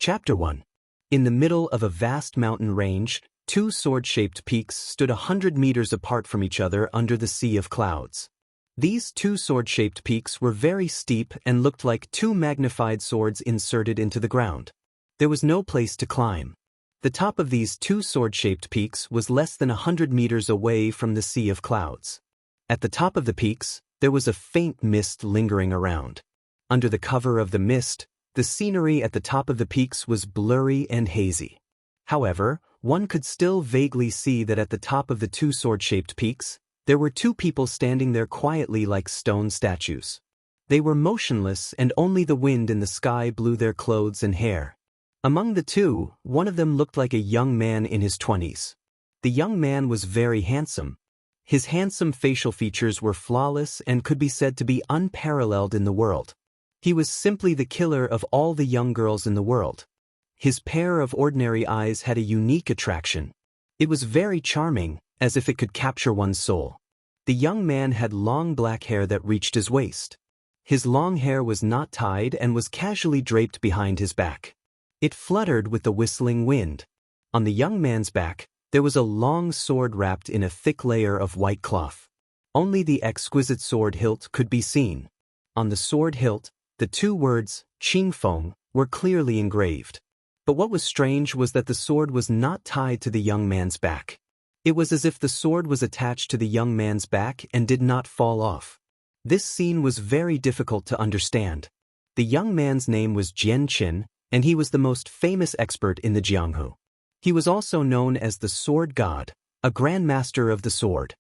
Chapter 1. In the middle of a vast mountain range, two sword-shaped peaks stood 100 meters apart from each other under the sea of clouds. These two sword-shaped peaks were very steep and looked like two magnified swords inserted into the ground. There was no place to climb. The top of these two sword-shaped peaks was less than 100 meters away from the sea of clouds. At the top of the peaks, there was a faint mist lingering around. Under the cover of the mist, the scenery at the top of the peaks was blurry and hazy. However, one could still vaguely see that at the top of the two sword-shaped peaks, there were two people standing there quietly like stone statues. They were motionless and only the wind in the sky blew their clothes and hair. Among the two, one of them looked like a young man in his 20s. The young man was very handsome. His handsome facial features were flawless and could be said to be unparalleled in the world. He was simply the killer of all the young girls in the world. His pair of ordinary eyes had a unique attraction. It was very charming, as if it could capture one's soul. The young man had long black hair that reached his waist. His long hair was not tied and was casually draped behind his back. It fluttered with the whistling wind. On the young man's back, there was a long sword wrapped in a thick layer of white cloth. Only the exquisite sword hilt could be seen. On the sword hilt, the two words, Qingfeng, were clearly engraved. But what was strange was that the sword was not tied to the young man's back. It was as if the sword was attached to the young man's back and did not fall off. This scene was very difficult to understand. The young man's name was Jian Qin, and he was the most famous expert in the Jianghu. He was also known as the Sword God, a grandmaster of the sword.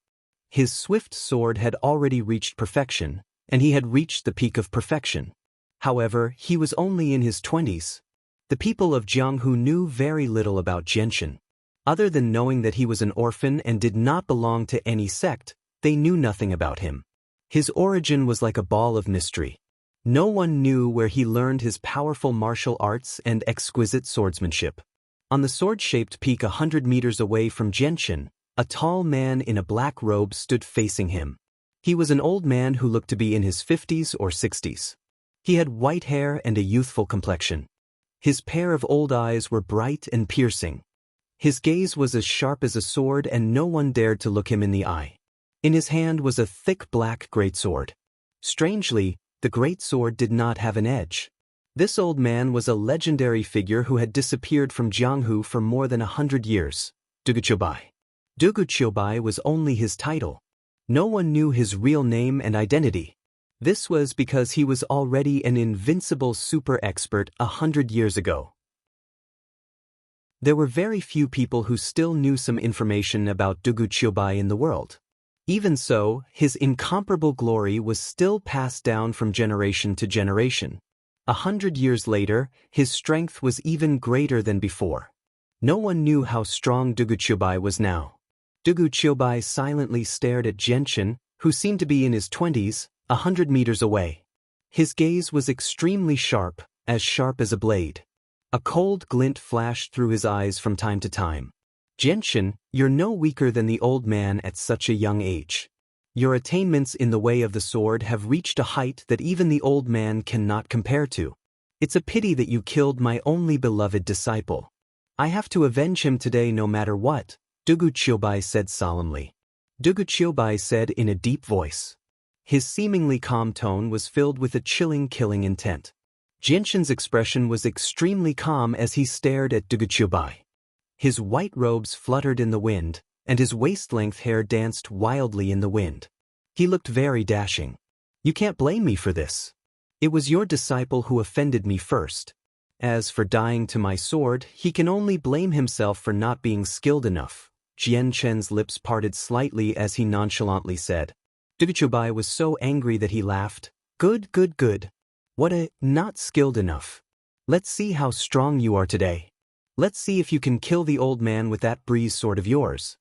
His swift sword had already reached perfection, and he had reached the peak of perfection. However, he was only in his 20s. The people of Jianghu knew very little about Jianqin. Other than knowing that he was an orphan and did not belong to any sect, they knew nothing about him. His origin was like a ball of mystery. No one knew where he learned his powerful martial arts and exquisite swordsmanship. On the sword-shaped peak 100 meters away from Jianqin, a tall man in a black robe stood facing him. He was an old man who looked to be in his 50s or 60s. He had white hair and a youthful complexion. His pair of old eyes were bright and piercing. His gaze was as sharp as a sword and no one dared to look him in the eye. In his hand was a thick black greatsword. Strangely, the greatsword did not have an edge. This old man was a legendary figure who had disappeared from Jianghu for more than 100 years. Duguqiubai. Duguqiubai was only his title. No one knew his real name and identity. This was because he was already an invincible super expert 100 years ago. There were very few people who still knew some information about Duguqiubai in the world. Even so, his incomparable glory was still passed down from generation to generation. 100 years later, his strength was even greater than before. No one knew how strong Duguqiubai was now. Duguqiubai silently stared at Jianqin, who seemed to be in his 20s, 100 meters away. His gaze was extremely sharp as a blade. A cold glint flashed through his eyes from time to time. Jianqin, you're no weaker than the old man at such a young age. Your attainments in the way of the sword have reached a height that even the old man cannot compare to. It's a pity that you killed my only beloved disciple. I have to avenge him today no matter what, Duguqiubai said solemnly. Duguqiubai said in a deep voice. His seemingly calm tone was filled with a chilling killing intent. Jianqin's expression was extremely calm as he stared at Duguqiubai. His white robes fluttered in the wind, and his waist-length hair danced wildly in the wind. He looked very dashing. You can't blame me for this. It was your disciple who offended me first. As for dying to my sword, he can only blame himself for not being skilled enough. Jianqin's lips parted slightly as he nonchalantly said. Duguqiubai was so angry that he laughed. Good. What a not skilled enough. Let's see how strong you are today. Let's see if you can kill the old man with that breeze sword of yours.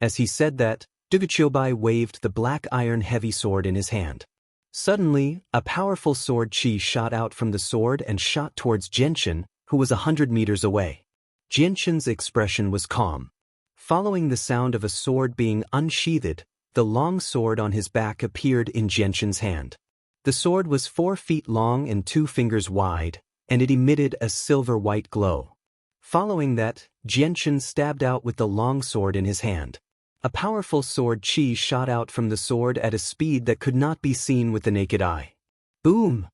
As he said that, Duguqiubai waved the black iron heavy sword in his hand. Suddenly, a powerful sword chi shot out from the sword and shot towards Jianqin, who was 100 meters away. Jianqin's expression was calm. Following the sound of a sword being unsheathed, the long sword on his back appeared in Jianqin's hand. The sword was 4 feet long and 2 fingers wide, and it emitted a silver-white glow. Following that, Jianchen stabbed out with the long sword in his hand. A powerful sword chi shot out from the sword at a speed that could not be seen with the naked eye. Boom!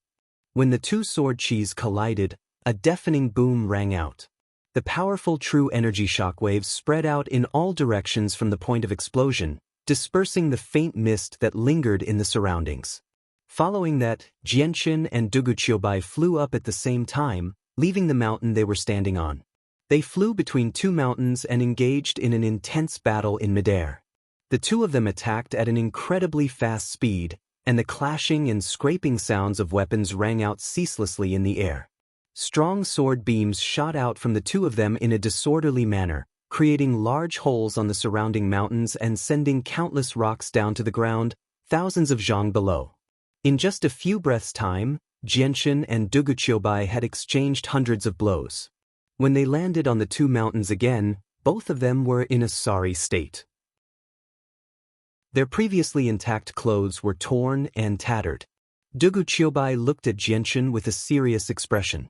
When the two sword chis collided, a deafening boom rang out. The powerful true energy shockwaves spread out in all directions from the point of explosion, dispersing the faint mist that lingered in the surroundings. Following that, Jianchen and Duguqiubai flew up at the same time, leaving the mountain they were standing on. They flew between two mountains and engaged in an intense battle in midair. The two of them attacked at an incredibly fast speed, and the clashing and scraping sounds of weapons rang out ceaselessly in the air. Strong sword beams shot out from the two of them in a disorderly manner, creating large holes on the surrounding mountains and sending countless rocks down to the ground, thousands of zhang below. In just a few breaths' time, Jianchen and Duguqiubai had exchanged hundreds of blows. When they landed on the two mountains again, both of them were in a sorry state. Their previously intact clothes were torn and tattered. Duguqiubai looked at Jianchen with a serious expression.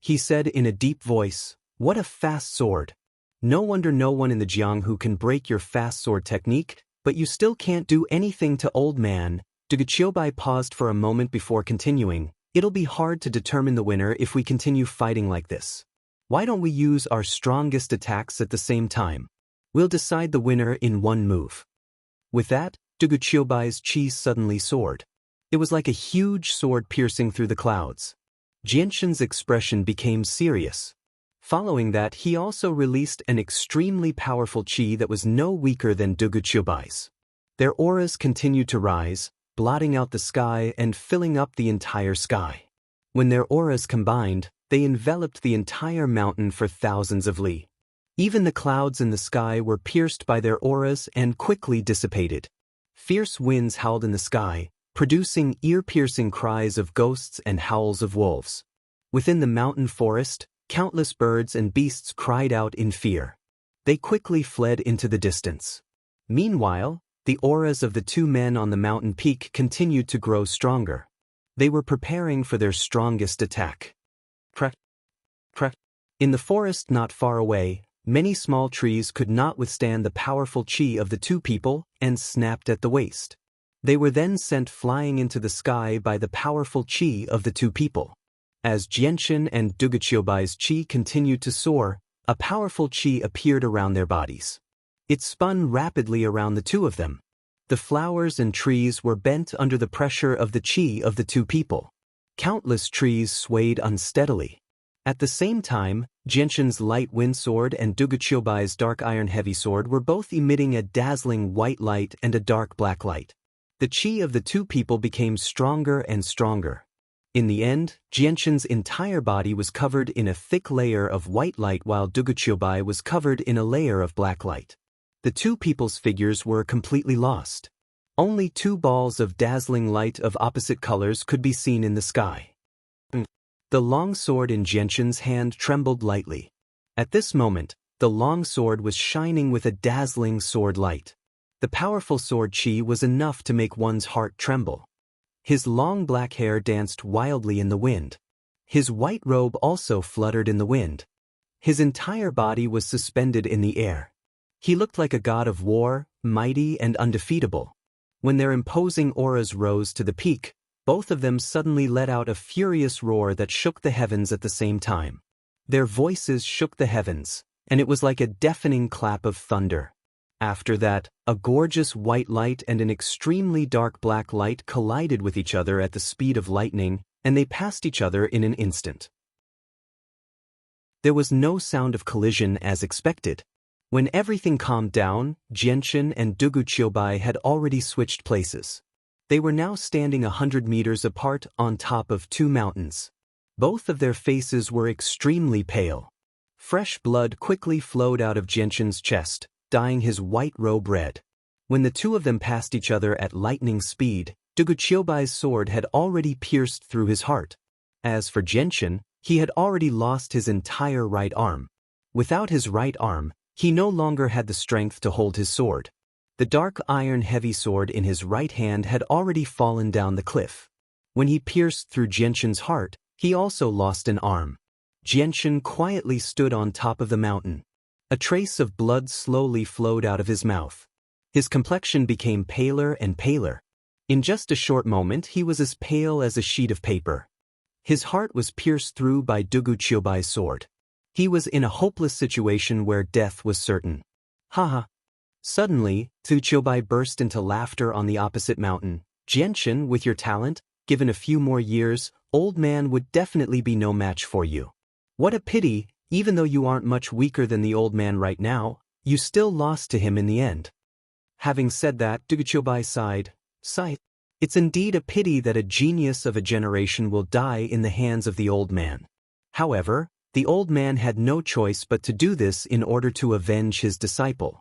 He said in a deep voice, "What a fast sword! No wonder no one in the Jianghu can break your fast sword technique, but you still can't do anything to old man." Duguqiubai paused for a moment before continuing, "It'll be hard to determine the winner if we continue fighting like this. Why don't we use our strongest attacks at the same time? We'll decide the winner in one move." With that, Duguqiubai's chi suddenly soared. It was like a huge sword piercing through the clouds. Jianchen's expression became serious. Following that, he also released an extremely powerful chi that was no weaker than Duguqiubai's. Their auras continued to rise, blotting out the sky and filling up the entire sky. When their auras combined, they enveloped the entire mountain for thousands of li. Even the clouds in the sky were pierced by their auras and quickly dissipated. Fierce winds howled in the sky, producing ear-piercing cries of ghosts and howls of wolves. Within the mountain forest, countless birds and beasts cried out in fear. They quickly fled into the distance. Meanwhile, the auras of the two men on the mountain peak continued to grow stronger. They were preparing for their strongest attack. Crack, crack. In the forest not far away, many small trees could not withstand the powerful chi of the two people and snapped at the waist. They were then sent flying into the sky by the powerful chi of the two people. As Jianchen and Duguqiubai's chi continued to soar, a powerful chi appeared around their bodies. It spun rapidly around the two of them. The flowers and trees were bent under the pressure of the chi of the two people. Countless trees swayed unsteadily. At the same time, Jianchen's light wind sword and Duguqiubai's dark iron heavy sword were both emitting a dazzling white light and a dark black light. The chi of the two people became stronger and stronger. In the end, Jianchen's entire body was covered in a thick layer of white light while Duguqiubai was covered in a layer of black light. The two people's figures were completely lost. Only two balls of dazzling light of opposite colors could be seen in the sky. The long sword in Jianchen's hand trembled lightly. At this moment, the long sword was shining with a dazzling sword light. The powerful sword chi was enough to make one's heart tremble. His long black hair danced wildly in the wind. His white robe also fluttered in the wind. His entire body was suspended in the air. He looked like a god of war, mighty and undefeatable. When their imposing auras rose to the peak, both of them suddenly let out a furious roar that shook the heavens at the same time. Their voices shook the heavens, and it was like a deafening clap of thunder. After that, a gorgeous white light and an extremely dark black light collided with each other at the speed of lightning, and they passed each other in an instant. There was no sound of collision as expected. When everything calmed down, Jianchen and Duguqiubai had already switched places. They were now standing 100 meters apart on top of two mountains. Both of their faces were extremely pale. Fresh blood quickly flowed out of Jianchen's chest, dyeing his white robe red. When the two of them passed each other at lightning speed, Duguqiubai's sword had already pierced through his heart. As for Jianchen, he had already lost his entire right arm. Without his right arm, he no longer had the strength to hold his sword. The dark iron heavy sword in his right hand had already fallen down the cliff. When he pierced through Jianchen's heart, He also lost an arm. Jianshan quietly stood on top of the mountain. A trace of blood slowly flowed out of his mouth. His complexion became paler and paler. In just a short moment he was as pale as a sheet of paper. His heart was pierced through by Dugu Qiubai's sword. He was in a hopeless situation where death was certain. Haha. Suddenly, Zhu Qiubai burst into laughter on the opposite mountain. Jianshan, with your talent, given a few more years, old man would definitely be no match for you. What a pity, even though you aren't much weaker than the old man right now, you still lost to him in the end. Having said that, Dugu Qiubai sighed. It's indeed a pity that a genius of a generation will die in the hands of the old man. However, the old man had no choice but to do this in order to avenge his disciple.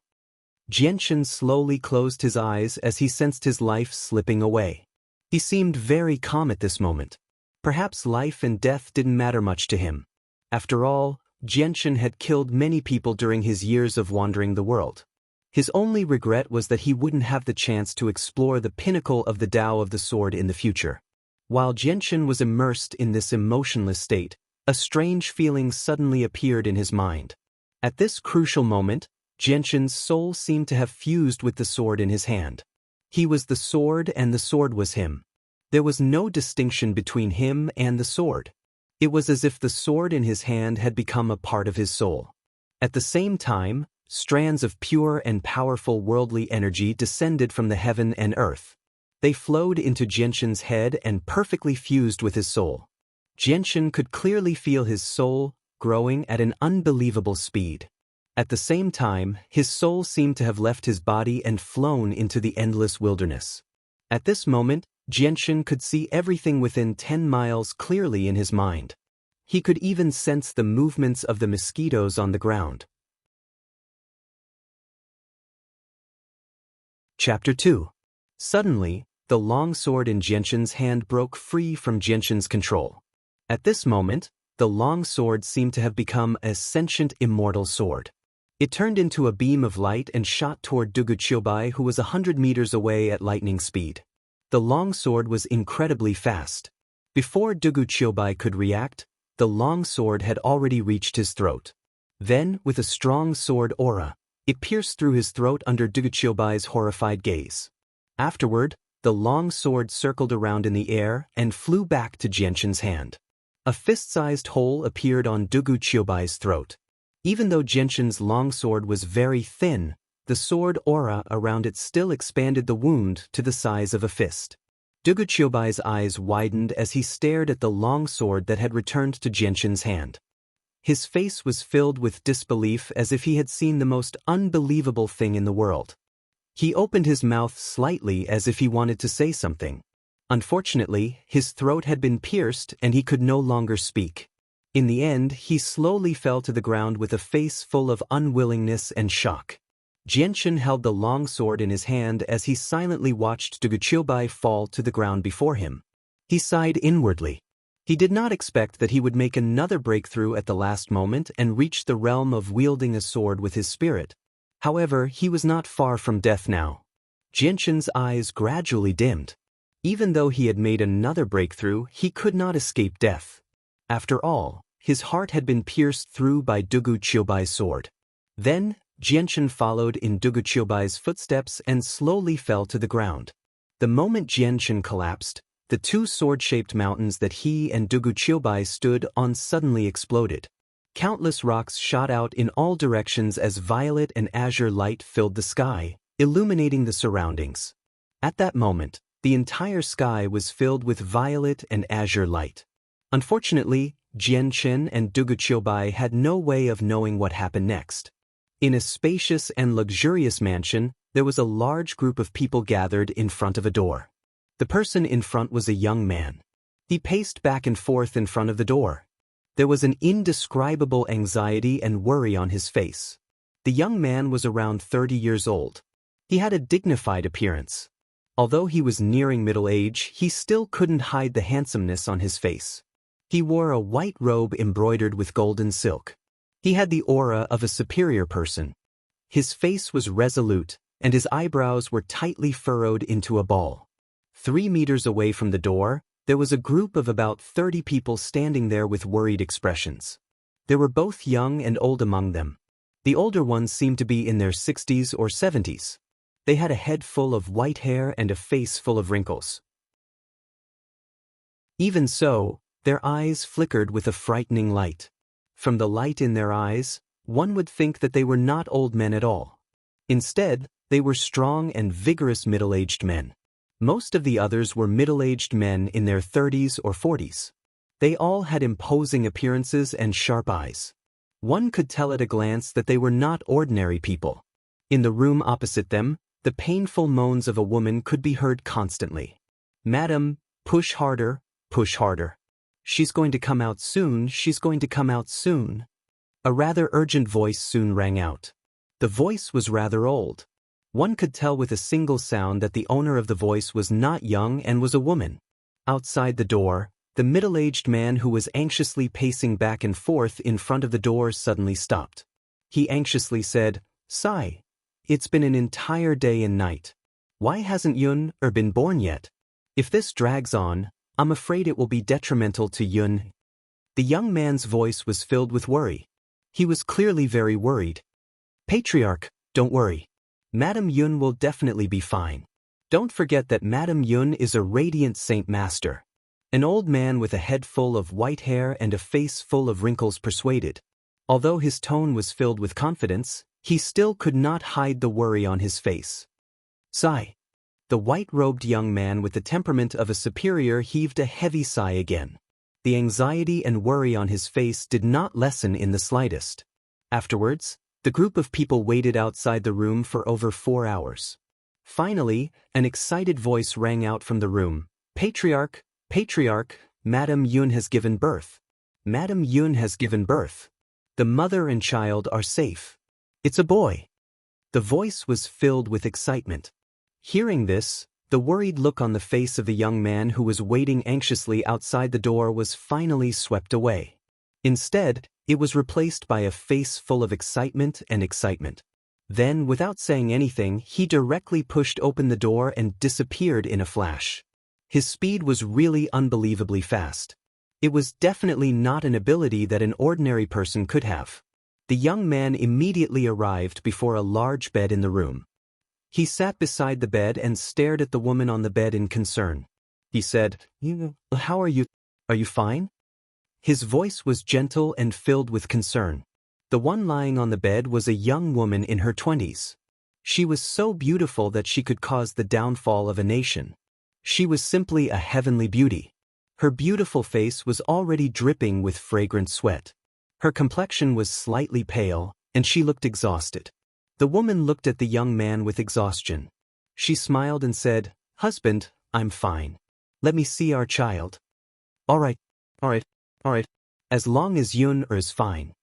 Jianshan slowly closed his eyes as he sensed his life slipping away. He seemed very calm at this moment. Perhaps life and death didn't matter much to him. After all, Jianshan had killed many people during his years of wandering the world. His only regret was that he wouldn't have the chance to explore the pinnacle of the Tao of the sword in the future. While Jianshan was immersed in this emotionless state, a strange feeling suddenly appeared in his mind. At this crucial moment, Jianshan's soul seemed to have fused with the sword in his hand. He was the sword and the sword was him. There was no distinction between him and the sword. It was as if the sword in his hand had become a part of his soul. At the same time, strands of pure and powerful worldly energy descended from the heaven and earth. They flowed into Jianshan's head and perfectly fused with his soul. Jianshan could clearly feel his soul growing at an unbelievable speed. At the same time, his soul seemed to have left his body and flown into the endless wilderness. At this moment, Jianshan could see everything within 10 miles clearly in his mind. He could even sense the movements of the mosquitoes on the ground. Chapter 2. Suddenly, the long sword in Jianshan's hand broke free from Jianshan's control. At this moment, the long sword seemed to have become a sentient immortal sword. It turned into a beam of light and shot toward Dugu Qiubai, who was 100 meters away at lightning speed. The long sword was incredibly fast. Before Dugu Qiubai could react, the long sword had already reached his throat. Then, with a strong sword aura, it pierced through his throat under Dugu Qiubai's horrified gaze. Afterward, the long sword circled around in the air and flew back to Jianshan's hand. A fist-sized hole appeared on Dugu Qiubai's throat. Even though Jianshan's long sword was very thin, the sword aura around it still expanded the wound to the size of a fist. Dugu Qiubai's eyes widened as he stared at the long sword that had returned to Jianshan's hand. His face was filled with disbelief as if he had seen the most unbelievable thing in the world. He opened his mouth slightly as if he wanted to say something. Unfortunately, his throat had been pierced and he could no longer speak. In the end, he slowly fell to the ground with a face full of unwillingness and shock. Jianshan held the long sword in his hand as he silently watched Dugu Qiubai fall to the ground before him. He sighed inwardly. He did not expect that he would make another breakthrough at the last moment and reach the realm of wielding a sword with his spirit. However, he was not far from death now. Jianshan's eyes gradually dimmed. Even though he had made another breakthrough, he could not escape death. After all, his heart had been pierced through by Dugu Qiubai's sword. Then, Jianshan followed in Dugu Qiubai's footsteps and slowly fell to the ground. The moment Jianshan collapsed, the two sword-shaped mountains that he and Dugu Qiubai stood on suddenly exploded. Countless rocks shot out in all directions as violet and azure light filled the sky, illuminating the surroundings. At that moment, the entire sky was filled with violet and azure light. Unfortunately, Jianshan and Dugu Qiubai had no way of knowing what happened next. In a spacious and luxurious mansion, there was a large group of people gathered in front of a door. The person in front was a young man. He paced back and forth in front of the door. There was an indescribable anxiety and worry on his face. The young man was around 30 years old. He had a dignified appearance. Although he was nearing middle age, he still couldn't hide the handsomeness on his face. He wore a white robe embroidered with golden silk. He had the aura of a superior person. His face was resolute, and his eyebrows were tightly furrowed into a ball. 3 meters away from the door, There was a group of about 30 people standing there with worried expressions. There were both young and old among them. The older ones seemed to be in their 60s or 70s. They had a head full of white hair and a face full of wrinkles. Even so, their eyes flickered with a frightening light. From the light in their eyes, one would think that they were not old men at all. Instead, they were strong and vigorous middle-aged men. Most of the others were middle-aged men in their 30s or 40s. They all had imposing appearances and sharp eyes. One could tell at a glance that they were not ordinary people. In the room opposite them, the painful moans of a woman could be heard constantly. "Madam, push harder, push harder. She's going to come out soon, she's going to come out soon." A rather urgent voice soon rang out. The voice was rather old. One could tell with a single sound that the owner of the voice was not young and was a woman. Outside the door, the middle-aged man who was anxiously pacing back and forth in front of the door suddenly stopped. He anxiously said, "Sai, it's been an entire day and night. Why hasn't Yun been born yet? If this drags on, I'm afraid it will be detrimental to Yun." The young man's voice was filled with worry. He was clearly very worried. "Patriarch, don't worry. Madam Yun will definitely be fine. Don't forget that Madam Yun is a radiant saint master." An old man with a head full of white hair and a face full of wrinkles persuaded. Although his tone was filled with confidence, he still could not hide the worry on his face. "Sigh." The white-robed young man with the temperament of a superior heaved a heavy sigh again. The anxiety and worry on his face did not lessen in the slightest. Afterwards, the group of people waited outside the room for over 4 hours. Finally, an excited voice rang out from the room. "Patriarch, Patriarch, Madam Yun has given birth. Madam Yun has given birth. The mother and child are safe. It's a boy." The voice was filled with excitement. Hearing this, the worried look on the face of the young man who was waiting anxiously outside the door was finally swept away. Instead, it was replaced by a face full of excitement and excitement. Then, without saying anything, he directly pushed open the door and disappeared in a flash. His speed was really unbelievably fast. It was definitely not an ability that an ordinary person could have. The young man immediately arrived before a large bed in the room. He sat beside the bed and stared at the woman on the bed in concern. He said, "How are you? Are you fine?" His voice was gentle and filled with concern. The one lying on the bed was a young woman in her 20s. She was so beautiful that she could cause the downfall of a nation. She was simply a heavenly beauty. Her beautiful face was already dripping with fragrant sweat. Her complexion was slightly pale, and she looked exhausted. The woman looked at the young man with exhaustion. She smiled and said, "Husband, I'm fine. Let me see our child." All right. As long as Yun is fine."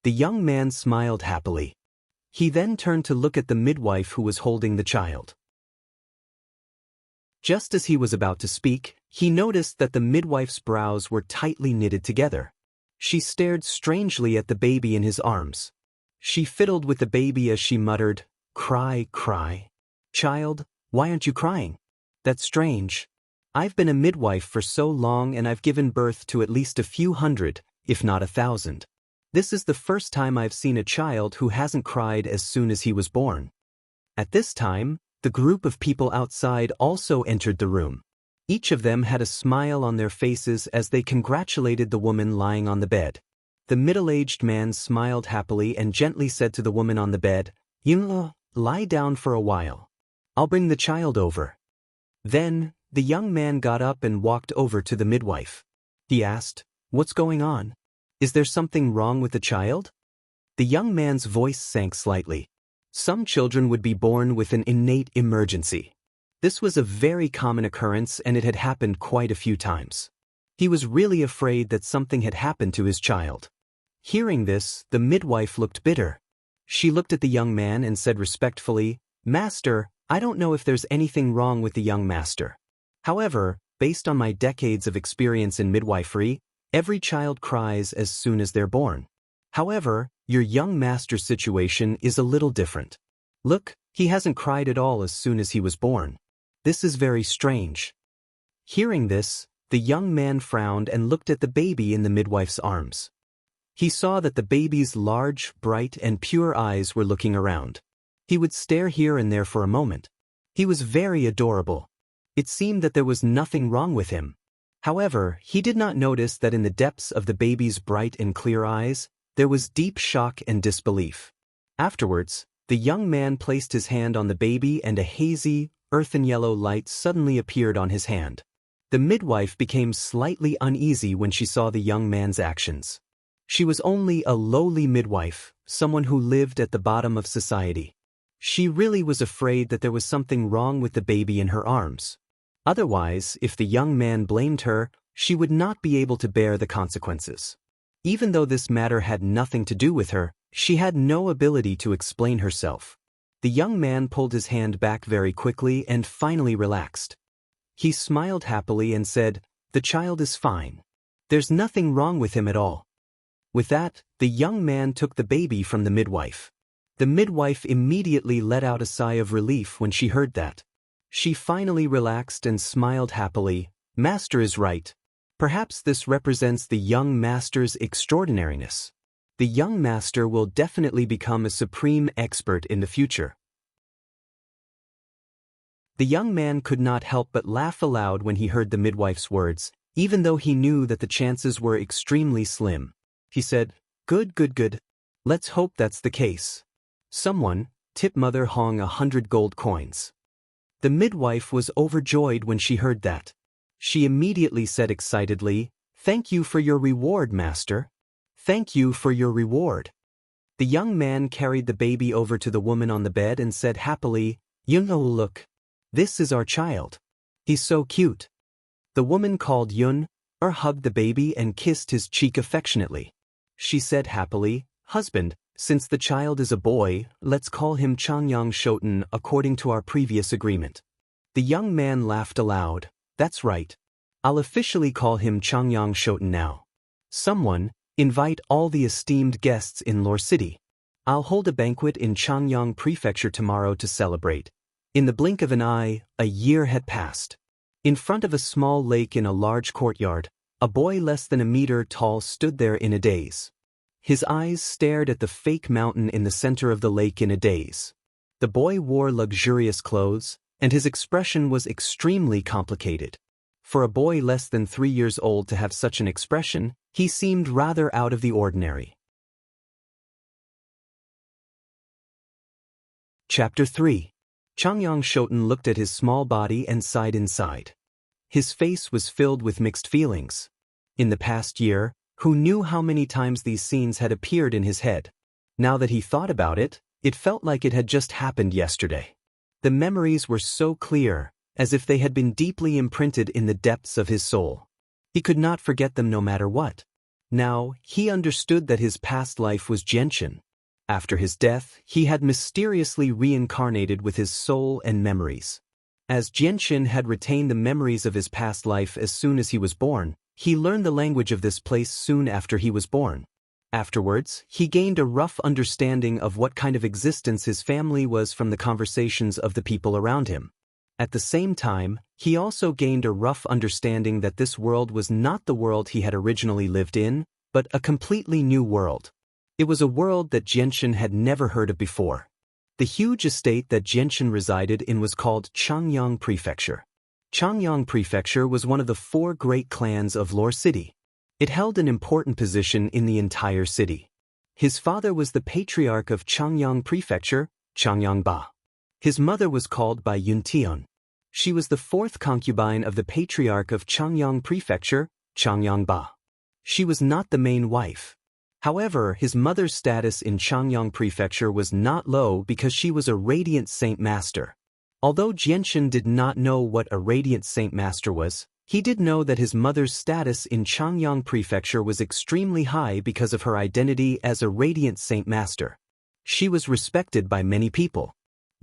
The young man smiled happily. He then turned to look at the midwife who was holding the child. Just as he was about to speak, he noticed that the midwife's brows were tightly knitted together. She stared strangely at the baby in his arms. She fiddled with the baby as she muttered, "Cry, cry. Child, why aren't you crying? That's strange. I've been a midwife for so long and I've given birth to at least a few hundred, if not 1,000. This is the first time I've seen a child who hasn't cried as soon as he was born." At this time, the group of people outside also entered the room. Each of them had a smile on their faces as they congratulated the woman lying on the bed. The middle-aged man smiled happily and gently said to the woman on the bed, "Yun, lie down for a while. I'll bring the child over." Then, the young man got up and walked over to the midwife. He asked, "What's going on? Is there something wrong with the child?" The young man's voice sank slightly. Some children would be born with an innate emergency. This was a very common occurrence and it had happened quite a few times. He was really afraid that something had happened to his child. Hearing this, the midwife looked bitter. She looked at the young man and said respectfully, "Master, I don't know if there's anything wrong with the young master. However, based on my decades of experience in midwifery, every child cries as soon as they're born. However, your young master's situation is a little different. Look, he hasn't cried at all as soon as he was born. This is very strange." Hearing this, The young man frowned and looked at the baby in the midwife's arms. He saw that the baby's large, bright, and pure eyes were looking around. He would stare here and there for a moment. He was very adorable. It seemed that there was nothing wrong with him. However, he did not notice that in the depths of the baby's bright and clear eyes, there was deep shock and disbelief. Afterwards, the young man placed his hand on the baby and a hazy, earthen yellow light suddenly appeared on his hand. The midwife became slightly uneasy when she saw the young man's actions. She was only a lowly midwife, someone who lived at the bottom of society. She really was afraid that there was something wrong with the baby in her arms. Otherwise, if the young man blamed her, she would not be able to bear the consequences. Even though this matter had nothing to do with her, she had no ability to explain herself. The young man pulled his hand back very quickly and finally relaxed. He smiled happily and said, "The child is fine. There's nothing wrong with him at all." With that, the young man took the baby from the midwife. The midwife immediately let out a sigh of relief when she heard that. She finally relaxed and smiled happily. "Master is right. Perhaps this represents the young master's extraordinariness. The young master will definitely become a supreme expert in the future." The young man could not help but laugh aloud when he heard the midwife's words, even though he knew that the chances were extremely slim. He said, "Good, good, good. Let's hope that's the case. Someone, tip Mother Hong 100 gold coins." The midwife was overjoyed when she heard that. She immediately said excitedly, "Thank you for your reward, master. Thank you for your reward." The young man carried the baby over to the woman on the bed and said happily, "You know, look. This is our child. He's so cute." The woman called Yun, hugged the baby and kissed his cheek affectionately. She said happily, "Husband, since the child is a boy, let's call him Changyang Shoten according to our previous agreement." The young man laughed aloud. "That's right. I'll officially call him Changyang Shoten now. Someone, invite all the esteemed guests in Lore City. I'll hold a banquet in Changyang Prefecture tomorrow to celebrate." In the blink of an eye, a year had passed. In front of a small lake in a large courtyard, a boy less than a meter tall stood there in a daze. His eyes stared at the fake mountain in the center of the lake in a daze. The boy wore luxurious clothes, and his expression was extremely complicated. For a boy less than 3 years old to have such an expression, he seemed rather out of the ordinary. Chapter 3. Changyang Shoten looked at his small body and sighed inside. His face was filled with mixed feelings. In the past year, who knew how many times these scenes had appeared in his head? Now that he thought about it, it felt like it had just happened yesterday. The memories were so clear, as if they had been deeply imprinted in the depths of his soul. He could not forget them no matter what. Now, he understood that his past life was Genshin. After his death, he had mysteriously reincarnated with his soul and memories. As Genshin had retained the memories of his past life as soon as he was born, he learned the language of this place soon after he was born. Afterwards, he gained a rough understanding of what kind of existence his family was from the conversations of the people around him. At the same time, he also gained a rough understanding that this world was not the world he had originally lived in, but a completely new world. It was a world that Genshin had never heard of before. The huge estate that Genshin resided in was called Changyang Prefecture. Changyang Prefecture was one of the 4 great clans of Lore City. It held an important position in the entire city. His father was the patriarch of Changyang Prefecture, Changyang Ba. His mother was called by Yuntian. She was the 4th concubine of the patriarch of Changyang Prefecture, Changyang Ba. She was not the main wife. However, his mother's status in Changyang Prefecture was not low because she was a Radiant Saint Master. Although Genshin did not know what a Radiant Saint Master was, he did know that his mother's status in Changyang Prefecture was extremely high because of her identity as a Radiant Saint Master. She was respected by many people.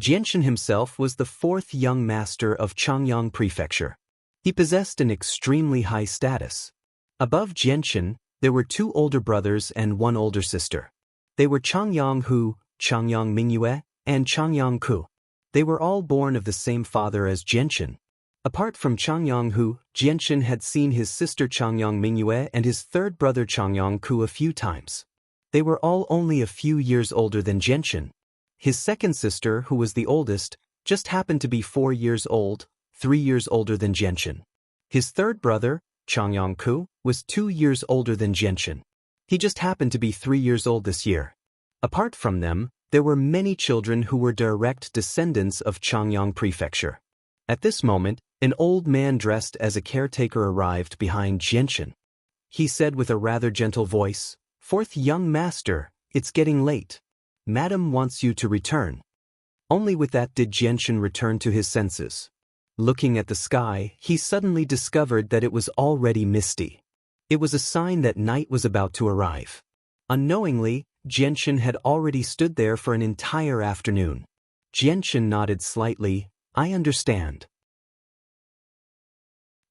Genshin himself was the 4th young master of Changyang Prefecture. He possessed an extremely high status. Above Genshin, there were 2 older brothers and 1 older sister. They were Changyang Hu, Changyang Mingyue, and Changyang Ku. They were all born of the same father as Genshin. Apart from Changyang Hu, Jianshan had seen his sister Changyang Mingyue and his third brother Changyang Ku a few times. They were all only a few years older than Jianshan. His second sister, who was the oldest, just happened to be 4 years old, 3 years older than Jianshan. His third brother, Changyang Ku, was 2 years older than Jianshan. He just happened to be 3 years old this year. Apart from them, there were many children who were direct descendants of Changyang Prefecture. At this moment, an old man dressed as a caretaker arrived behind Jianshan. He said with a rather gentle voice, "Fourth young master, it's getting late. Madam wants you to return." Only with that did Jianshan return to his senses. Looking at the sky, he suddenly discovered that it was already misty. It was a sign that night was about to arrive. Unknowingly, Jianshan had already stood there for an entire afternoon. Jianshan nodded slightly. "I understand."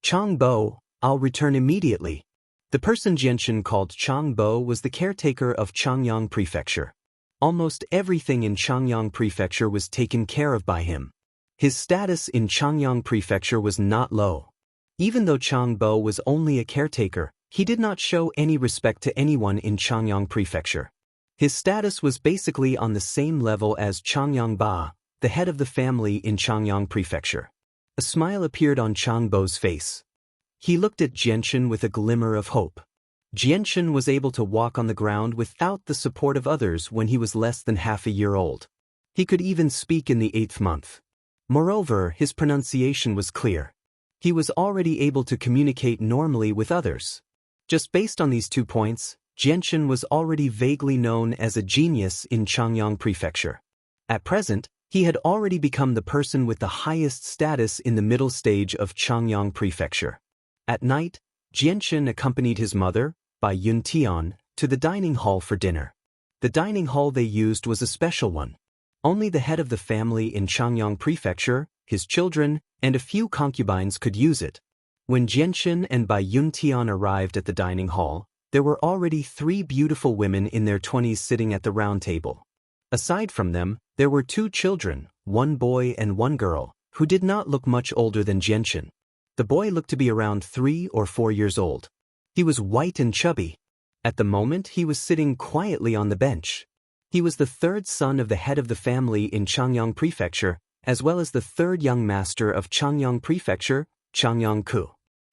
Changbo, I'll return immediately. The person Jianshan called Changbo was the caretaker of Changyang Prefecture. Almost everything in Changyang Prefecture was taken care of by him. His status in Changyang Prefecture was not low. Even though Changbo was only a caretaker, he did not show any respect to anyone in Changyang Prefecture. His status was basically on the same level as Changyang Ba, the head of the family in Changyang Prefecture. A smile appeared on Changbo's face. He looked at Jianshan with a glimmer of hope. Jianshan was able to walk on the ground without the support of others when he was less than half a year old. He could even speak in the 8th month. Moreover, his pronunciation was clear. He was already able to communicate normally with others. Just based on these 2 points, Jianshan was already vaguely known as a genius in Changyang Prefecture. At present, he had already become the person with the highest status in the middle stage of Changyang Prefecture. At night, Jianshan accompanied his mother, Bai Yuntian, to the dining hall for dinner. The dining hall they used was a special one. Only the head of the family in Changyang Prefecture, his children, and a few concubines could use it. When Jianshan and Bai Yuntian arrived at the dining hall, there were already 3 beautiful women in their 20s sitting at the round table. Aside from them, there were 2 children, 1 boy and 1 girl, who did not look much older than Jianshan. The boy looked to be around 3 or 4 years old. He was white and chubby. At the moment, he was sitting quietly on the bench. He was the 3rd son of the head of the family in Changyang Prefecture, as well as the 3rd young master of Changyang Prefecture, Changyang Ku.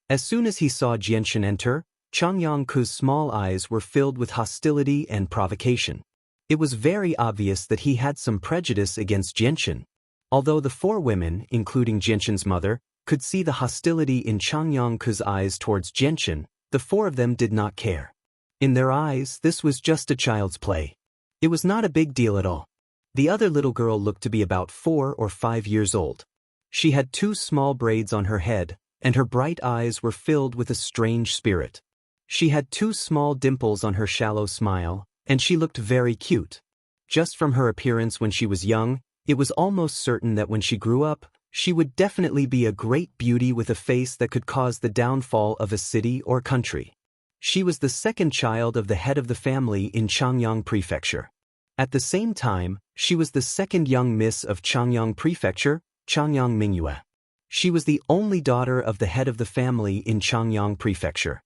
As soon as he saw Jianshan enter, Changyang Ku's small eyes were filled with hostility and provocation. It was very obvious that he had some prejudice against Jianshan. Although the 4 women, including Jianshan's mother, could see the hostility in Changyang Ku's eyes towards Jianshan, the 4 of them did not care. In their eyes, this was just a child's play. It was not a big deal at all. The other little girl looked to be about 4 or 5 years old. She had 2 small braids on her head, and her bright eyes were filled with a strange spirit. She had 2 small dimples on her shallow smile, and she looked very cute. Just from her appearance when she was young, it was almost certain that when she grew up, she would definitely be a great beauty with a face that could cause the downfall of a city or country. She was the 2nd child of the head of the family in Changyang Prefecture. At the same time, she was the 2nd young miss of Changyang Prefecture, Changyang Mingyue. She was the only daughter of the head of the family in Changyang Prefecture.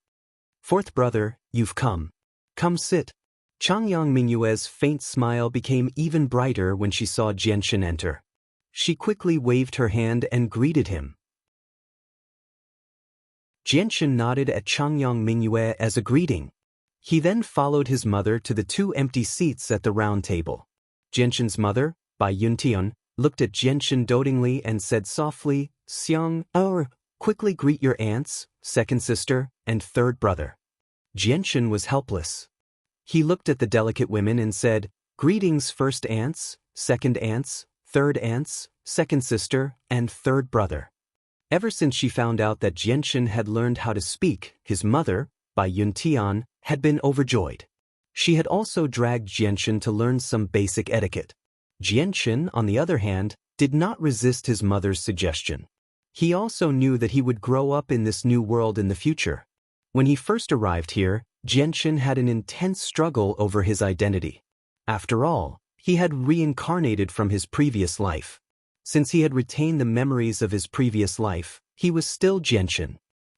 "4th brother, you've come. Come sit." Changyang Mingyue's faint smile became even brighter when she saw Jianshan enter. She quickly waved her hand and greeted him. Jianshan nodded at Changyang Mingyue as a greeting. He then followed his mother to the 2 empty seats at the round table. Jianshan's mother, Bai Yuntian, looked at Jianshan dotingly and said softly, "Xiang, quickly greet your aunts, 2nd sister, and 3rd brother." Jianshan was helpless. He looked at the delicate women and said, "Greetings 1st aunts, 2nd aunts, 3rd aunts, 2nd sister, and 3rd brother." Ever since she found out that Jianshan had learned how to speak, his mother, Bai Yuntian, had been overjoyed. She had also dragged Jianshan to learn some basic etiquette. Jianshan, on the other hand, did not resist his mother's suggestion. He also knew that he would grow up in this new world in the future. When he first arrived here, Jianshan had an intense struggle over his identity. After all, he had reincarnated from his previous life. Since he had retained the memories of his previous life, he was still Jianchen.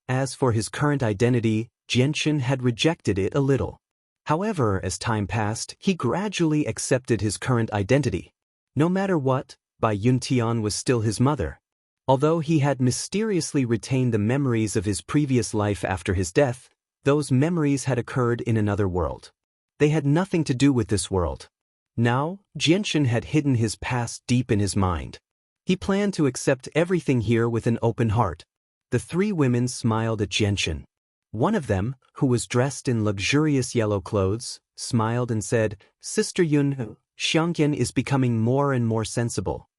As for his current identity, Jianchen had rejected it a little. However, as time passed, he gradually accepted his current identity. No matter what, Bai Yuntian was still his mother. Although he had mysteriously retained the memories of his previous life after his death, those memories had occurred in another world. They had nothing to do with this world. Now, Jianchen had hidden his past deep in his mind. He planned to accept everything here with an open heart. The three women smiled at Jianchen. One of them, who was dressed in luxurious yellow clothes, smiled and said, "Sister Yun, Xiangyan is becoming more and more sensible.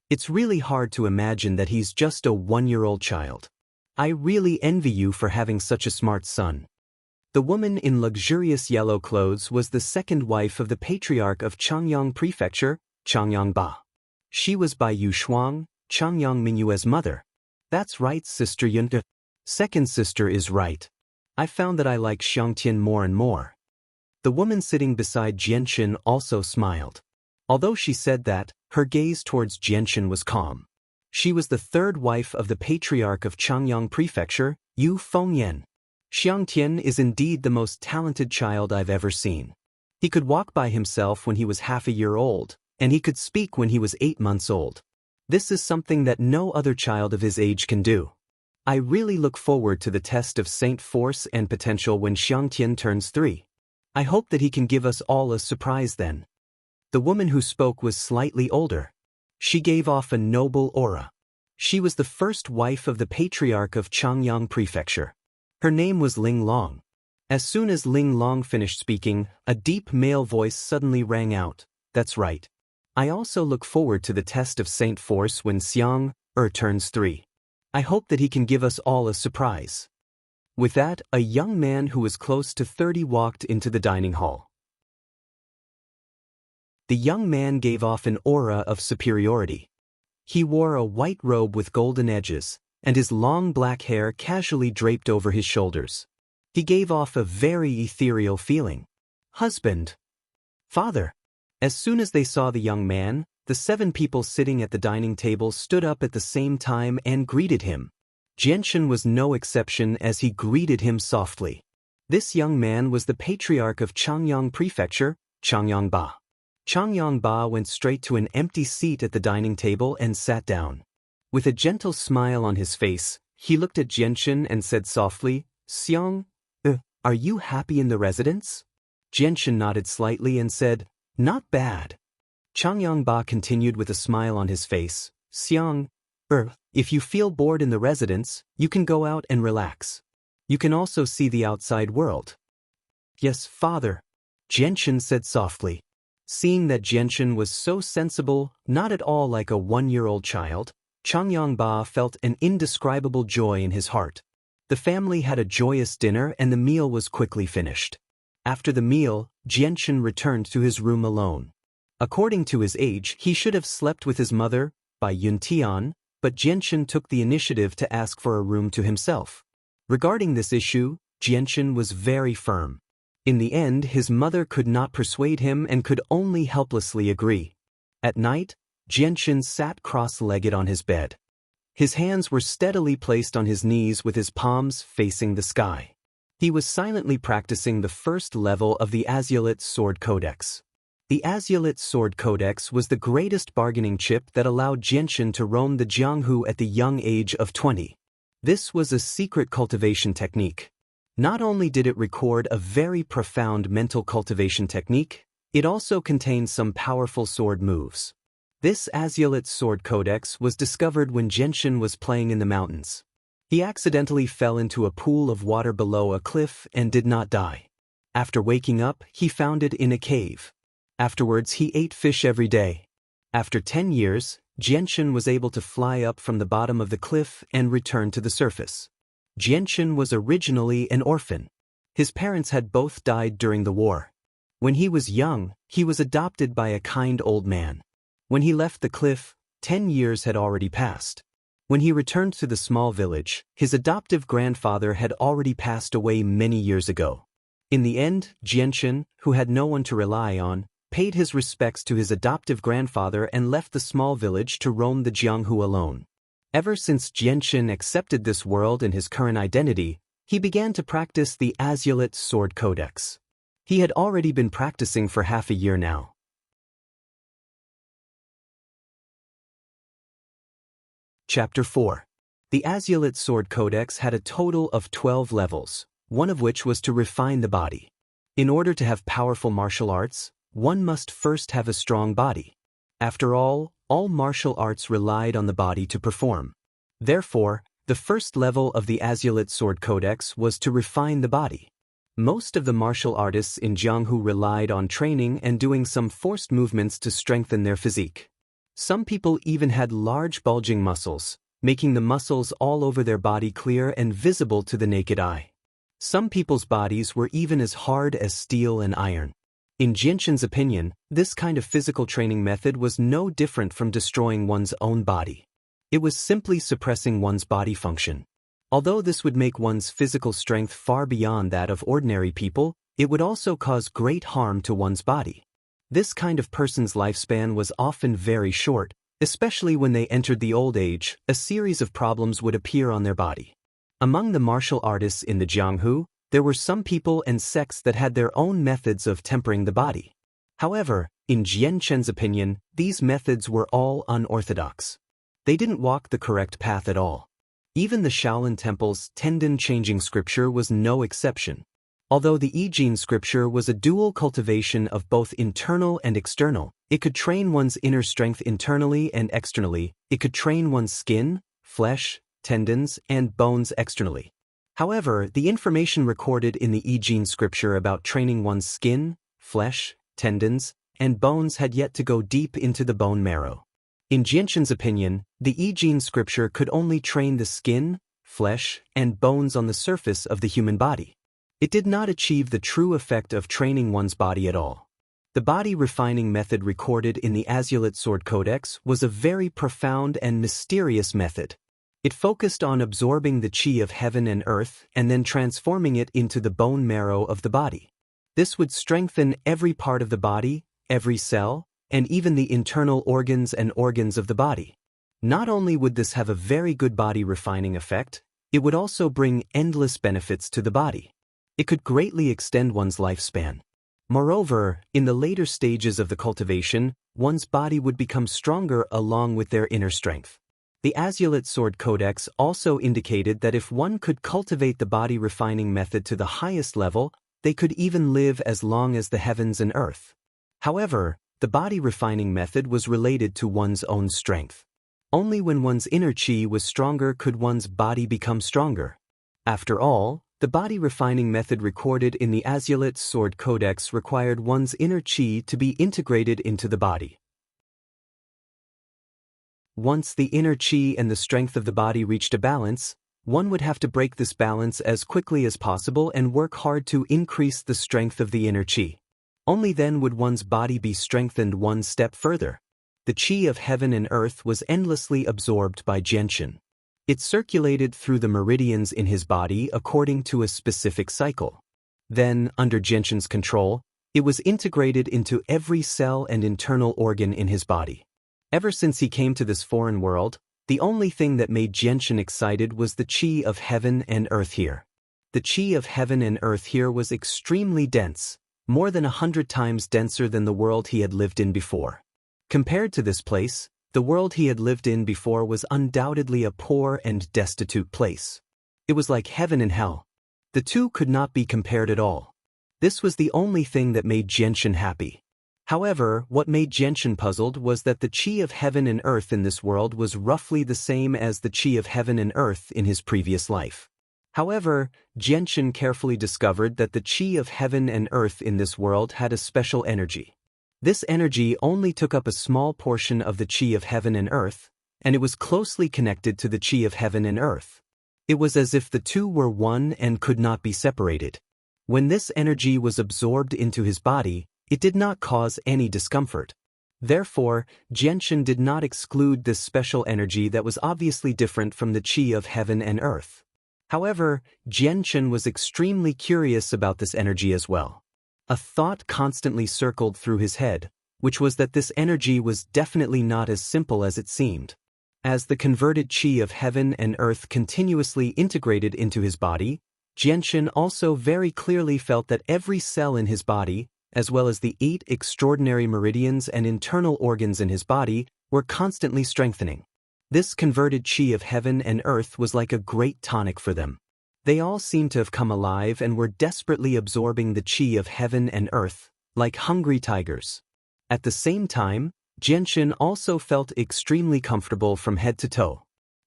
It's really hard to imagine that he's just a 1-year-old child. I really envy you for having such a smart son." The woman in luxurious yellow clothes was the second wife of the patriarch of Changyang Prefecture, Changyang Ba. She was Bai Yushuang, Changyang Mingyue's mother. "That's right, Sister Yun. Second sister is right. I found that I like Xiangtian more and more." The woman sitting beside Jianchen also smiled. Although she said that, her gaze towards Jianchen was calm. She was the third wife of the patriarch of Changyang Prefecture, Yu Fengyan. Xiangtian is indeed the most talented child I've ever seen. He could walk by himself when he was half a year old, and he could speak when he was 8 months old. This is something that no other child of his age can do. I really look forward to the test of Saint Force and potential when Xiangtian turns 3. I hope that he can give us all a surprise then. The woman who spoke was slightly older. She gave off a noble aura. She was the first wife of the patriarch of Changyang Prefecture. Her name was Ling Long. As soon as Ling Long finished speaking, a deep male voice suddenly rang out. "That's right. I also look forward to the test of Saint Force when Xiang turns 3. I hope that he can give us all a surprise." With that, a young man who was close to 30 walked into the dining hall. The young man gave off an aura of superiority. He wore a white robe with golden edges, and his long black hair casually draped over his shoulders. He gave off a very ethereal feeling. "Husband. Father." As soon as they saw the young man, the 7 people sitting at the dining table stood up at the same time and greeted him. Jianchen was no exception as he greeted him softly. This young man was the patriarch of Changyang Prefecture, Changyang Ba. Changyang Ba went straight to an empty seat at the dining table and sat down. With a gentle smile on his face, he looked at Jianchen and said softly, "Xiang, are you happy in the residence?" Jianchen nodded slightly and said, "Not bad." Changyang Ba continued with a smile on his face, "Xiang, if you feel bored in the residence, you can go out and relax. You can also see the outside world." "Yes, father," Jianchen said softly. Seeing that Jianchen was so sensible, not at all like a 1-year-old child, Changyang Ba felt an indescribable joy in his heart. The family had a joyous dinner and the meal was quickly finished. After the meal, Jianchen returned to his room alone. According to his age, he should have slept with his mother, Bai Yuntian, but Jianchen took the initiative to ask for a room to himself. Regarding this issue, Jianchen was very firm. In the end, his mother could not persuade him and could only helplessly agree. At night, Jianchen sat cross-legged on his bed. His hands were steadily placed on his knees with his palms facing the sky. He was silently practicing the first level of the Azulite Sword Codex. The Azulite Sword Codex was the greatest bargaining chip that allowed Jianchen to roam the Jianghu at the young age of 20. This was a secret cultivation technique. Not only did it record a very profound mental cultivation technique, it also contained some powerful sword moves. This Azulite Sword Codex was discovered when Jianchen was playing in the mountains. He accidentally fell into a pool of water below a cliff and did not die. After waking up, he found it in a cave. Afterwards, he ate fish every day. After 10 years, Jianchen was able to fly up from the bottom of the cliff and return to the surface. Jianchen was originally an orphan. His parents had both died during the war. When he was young, he was adopted by a kind old man. When he left the cliff, 10 years had already passed. When he returned to the small village, his adoptive grandfather had already passed away many years ago. In the end, Jianchen, who had no one to rely on, paid his respects to his adoptive grandfather and left the small village to roam the Jianghu alone. Ever since Jianshan accepted this world and his current identity, he began to practice the Azulite Sword Codex. He had already been practicing for half a year now. Chapter 4. The Azulite Sword Codex had a total of 12 levels, one of which was to refine the body. In order to have powerful martial arts, one must first have a strong body. After all martial arts relied on the body to perform. Therefore, the first level of the Azulite Sword Codex was to refine the body. Most of the martial artists in Jianghu relied on training and doing some forced movements to strengthen their physique. Some people even had large bulging muscles, making the muscles all over their body clear and visible to the naked eye. Some people's bodies were even as hard as steel and iron. In Jianshan's opinion, this kind of physical training method was no different from destroying one's own body. It was simply suppressing one's body function. Although this would make one's physical strength far beyond that of ordinary people, it would also cause great harm to one's body. This kind of person's lifespan was often very short, especially when they entered the old age. A series of problems would appear on their body. Among the martial artists in the Jianghu, there were some people and sects that had their own methods of tempering the body. However, in Jianshan's opinion, these methods were all unorthodox. They didn't walk the correct path at all. Even the Shaolin Temple's tendon-changing scripture was no exception. Although the I Ching scripture was a dual cultivation of both internal and external, it could train one's inner strength internally and externally. It could train one's skin, flesh, tendons, and bones externally. However, the information recorded in the I Ching scripture about training one's skin, flesh, tendons, and bones had yet to go deep into the bone marrow. In Jianshan's opinion, the I Ching scripture could only train the skin, flesh, and bones on the surface of the human body. It did not achieve the true effect of training one's body at all. The body refining method recorded in the Azulite Sword Codex was a very profound and mysterious method. It focused on absorbing the qi of heaven and earth and then transforming it into the bone marrow of the body. This would strengthen every part of the body, every cell, and even the internal organs of the body. Not only would this have a very good body refining effect, it would also bring endless benefits to the body. It could greatly extend one's lifespan. Moreover, in the later stages of the cultivation, one's body would become stronger along with their inner strength. The Azulite Sword Codex also indicated that if one could cultivate the body refining method to the highest level, they could even live as long as the heavens and earth. However, the body refining method was related to one's own strength. Only when one's inner qi was stronger could one's body become stronger. After all, the body refining method recorded in the Azulite Sword Codex required one's inner qi to be integrated into the body. Once the inner qi and the strength of the body reached a balance, one would have to break this balance as quickly as possible and work hard to increase the strength of the inner qi. Only then would one's body be strengthened one step further. The qi of heaven and earth was endlessly absorbed by Jianshan. It circulated through the meridians in his body according to a specific cycle. Then, under Jianshan's control, it was integrated into every cell and internal organ in his body. Ever since he came to this foreign world, the only thing that made Jianshan excited was the qi of heaven and earth here. The qi of heaven and earth here was extremely dense, more than 100 times denser than the world he had lived in before. Compared to this place, the world he had lived in before was undoubtedly a poor and destitute place. It was like heaven and hell. The two could not be compared at all. This was the only thing that made Jianshan happy. However, what made Jianshan puzzled was that the qi of heaven and earth in this world was roughly the same as the qi of heaven and earth in his previous life. However, Jianshan carefully discovered that the qi of heaven and earth in this world had a special energy. This energy only took up a small portion of the qi of heaven and earth, and it was closely connected to the qi of heaven and earth. It was as if the two were one and could not be separated. When this energy was absorbed into his body, it did not cause any discomfort. Therefore, Jianshan did not exclude this special energy that was obviously different from the qi of heaven and earth. However, Jianshan was extremely curious about this energy as well. A thought constantly circled through his head, which was that this energy was definitely not as simple as it seemed. As the converted chi of heaven and earth continuously integrated into his body, Jianshan also very clearly felt that every cell in his body, as well as the 8 extraordinary meridians and internal organs in his body, were constantly strengthening. This converted chi of heaven and earth was like a great tonic for them. They all seemed to have come alive and were desperately absorbing the chi of heaven and earth, like hungry tigers. At the same time, Jianshan also felt extremely comfortable from head to toe.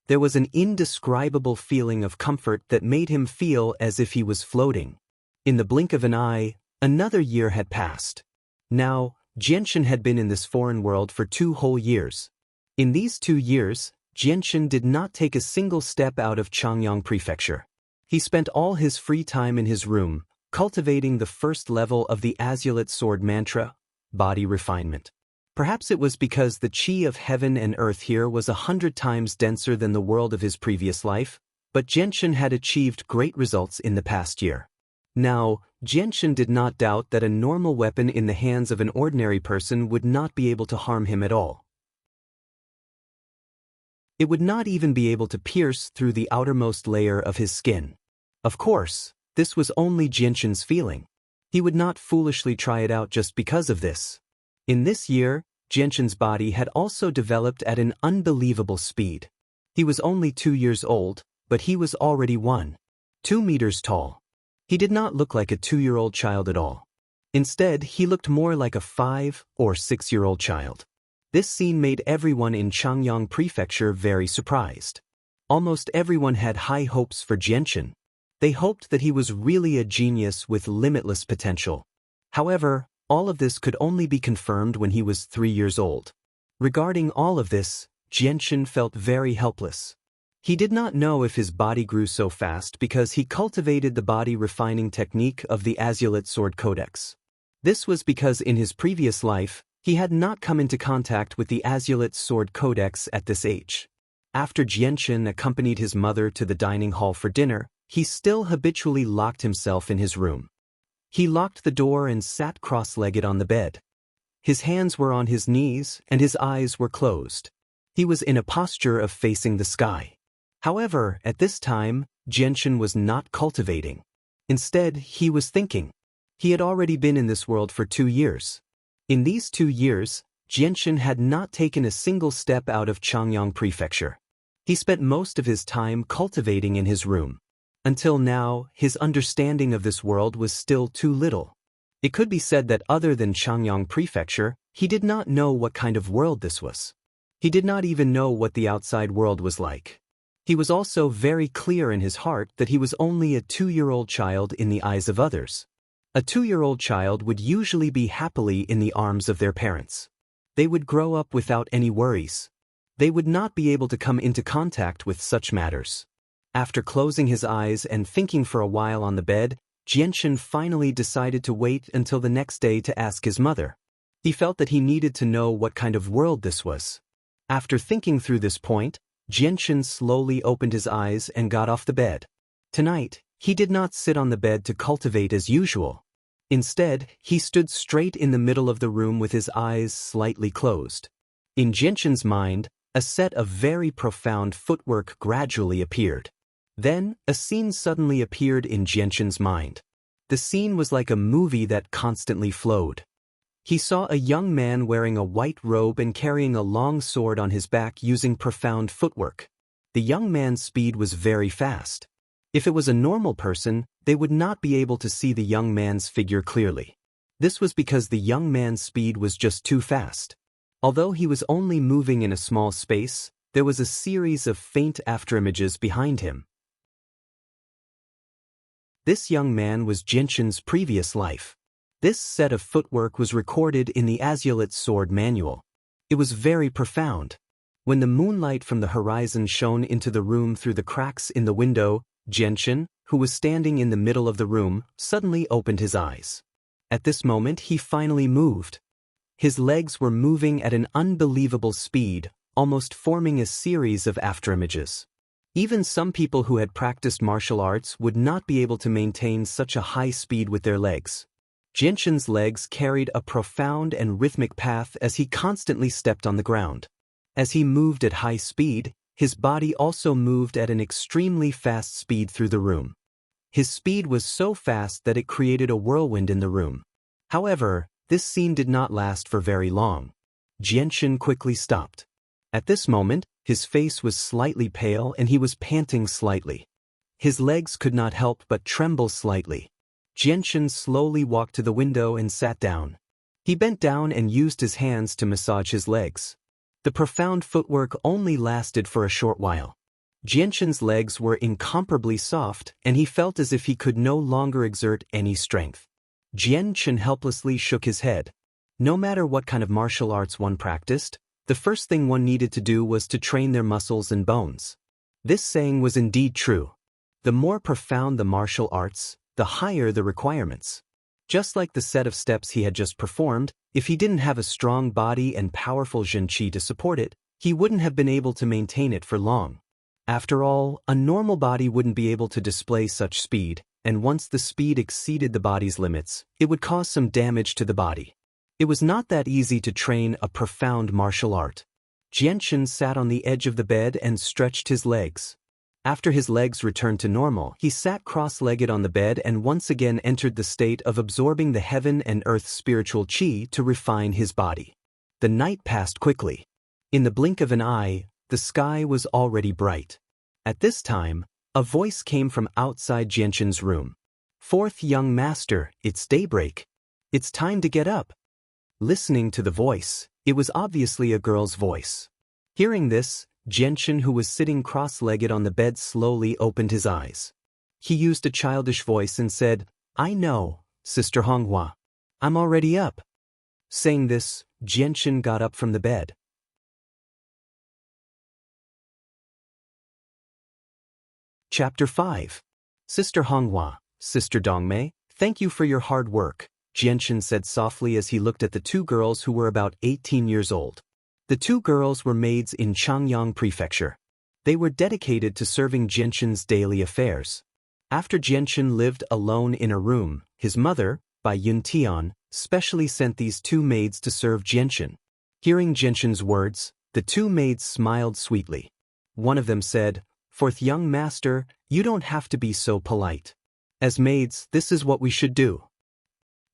There was an indescribable feeling of comfort that made him feel as if he was floating. In the blink of an eye, another year had passed. Now, Jianshan had been in this foreign world for 2 whole years. In these 2 years, Jianshan did not take a single step out of Changyang Prefecture. He spent all his free time in his room, cultivating the first level of the Azulate Sword mantra, body refinement. Perhaps it was because the chi of heaven and earth here was 100 times denser than the world of his previous life, but Jianshan had achieved great results in the past year. Now, Jianshan did not doubt that a normal weapon in the hands of an ordinary person would not be able to harm him at all. It would not even be able to pierce through the outermost layer of his skin. Of course, this was only Jianshan's feeling. He would not foolishly try it out just because of this. In this year, Jianshan's body had also developed at an unbelievable speed. He was only 2 years old, but he was already 1.2 meters tall. He did not look like a 2-year-old child at all. Instead, he looked more like a 5 or 6-year-old child. This scene made everyone in Changyang Prefecture very surprised. Almost everyone had high hopes for Jianshan. They hoped that he was really a genius with limitless potential. However, all of this could only be confirmed when he was 3 years old. Regarding all of this, Jianshan felt very helpless. He did not know if his body grew so fast because he cultivated the body refining technique of the Azulate Sword Codex. This was because in his previous life, he had not come into contact with the Azulate Sword Codex at this age. After Jianshan accompanied his mother to the dining hall for dinner, he still habitually locked himself in his room. He locked the door and sat cross-legged on the bed. His hands were on his knees and his eyes were closed. He was in a posture of facing the sky. However, at this time, Jianshan was not cultivating. Instead, he was thinking. He had already been in this world for 2 years. In these 2 years, Jianshan had not taken a single step out of Changyang Prefecture. He spent most of his time cultivating in his room. Until now, his understanding of this world was still too little. It could be said that other than Changyang Prefecture, he did not know what kind of world this was. He did not even know what the outside world was like. He was also very clear in his heart that he was only a 2-year-old child in the eyes of others. A 2-year-old child would usually be happily in the arms of their parents. They would grow up without any worries. They would not be able to come into contact with such matters. After closing his eyes and thinking for a while on the bed, Jianshan finally decided to wait until the next day to ask his mother. He felt that he needed to know what kind of world this was. After thinking through this point, Jianshan slowly opened his eyes and got off the bed. Tonight, he did not sit on the bed to cultivate as usual. Instead, he stood straight in the middle of the room with his eyes slightly closed. In Jianshan's mind, a set of very profound footwork gradually appeared. Then, a scene suddenly appeared in Jianshan's mind. The scene was like a movie that constantly flowed. He saw a young man wearing a white robe and carrying a long sword on his back using profound footwork. The young man's speed was very fast. If it was a normal person, they would not be able to see the young man's figure clearly. This was because the young man's speed was just too fast. Although he was only moving in a small space, there was a series of faint afterimages behind him. This young man was Jianshan's previous life. This set of footwork was recorded in the Azulate Sword Manual. It was very profound. When the moonlight from the horizon shone into the room through the cracks in the window, Jianshan, who was standing in the middle of the room, suddenly opened his eyes. At this moment he finally moved. His legs were moving at an unbelievable speed, almost forming a series of afterimages. Even some people who had practiced martial arts would not be able to maintain such a high speed with their legs. Jianshan's legs carried a profound and rhythmic path as he constantly stepped on the ground. As he moved at high speed, his body also moved at an extremely fast speed through the room. His speed was so fast that it created a whirlwind in the room. However, this scene did not last for very long. Jianchen quickly stopped. At this moment, his face was slightly pale and he was panting slightly. His legs could not help but tremble slightly. Jianchen slowly walked to the window and sat down. He bent down and used his hands to massage his legs. The profound footwork only lasted for a short while. Jianchen's legs were incomparably soft, and he felt as if he could no longer exert any strength. Jianchen helplessly shook his head. No matter what kind of martial arts one practiced, the first thing one needed to do was to train their muscles and bones. This saying was indeed true. The more profound the martial arts, the higher the requirements. Just like the set of steps he had just performed, if he didn't have a strong body and powerful Zhen Qi to support it, he wouldn't have been able to maintain it for long. After all, a normal body wouldn't be able to display such speed, and once the speed exceeded the body's limits, it would cause some damage to the body. It was not that easy to train a profound martial art. Jianchen sat on the edge of the bed and stretched his legs. After his legs returned to normal, he sat cross-legged on the bed and once again entered the state of absorbing the heaven and earth spiritual qi to refine his body. The night passed quickly. In the blink of an eye, the sky was already bright. At this time, a voice came from outside Jianchen's room. "Fourth young master, it's daybreak. It's time to get up." Listening to the voice, it was obviously a girl's voice. Hearing this, Jianchen, who was sitting cross-legged on the bed, slowly opened his eyes. He used a childish voice and said, "I know, Sister Honghua. I'm already up." Saying this, Jianchen got up from the bed. Chapter 5. Sister Honghua, Sister Dongmei, thank you for your hard work, Jianchen said softly as he looked at the two girls who were about 18 years old. The two girls were maids in Changyang Prefecture. They were dedicated to serving Jianchen's daily affairs. After Jianchen lived alone in a room, his mother, Bai Yuntian, specially sent these two maids to serve Jianchen. Hearing Jianchen's words, the two maids smiled sweetly. One of them said, "Fourth young master, you don't have to be so polite. As maids, this is what we should do."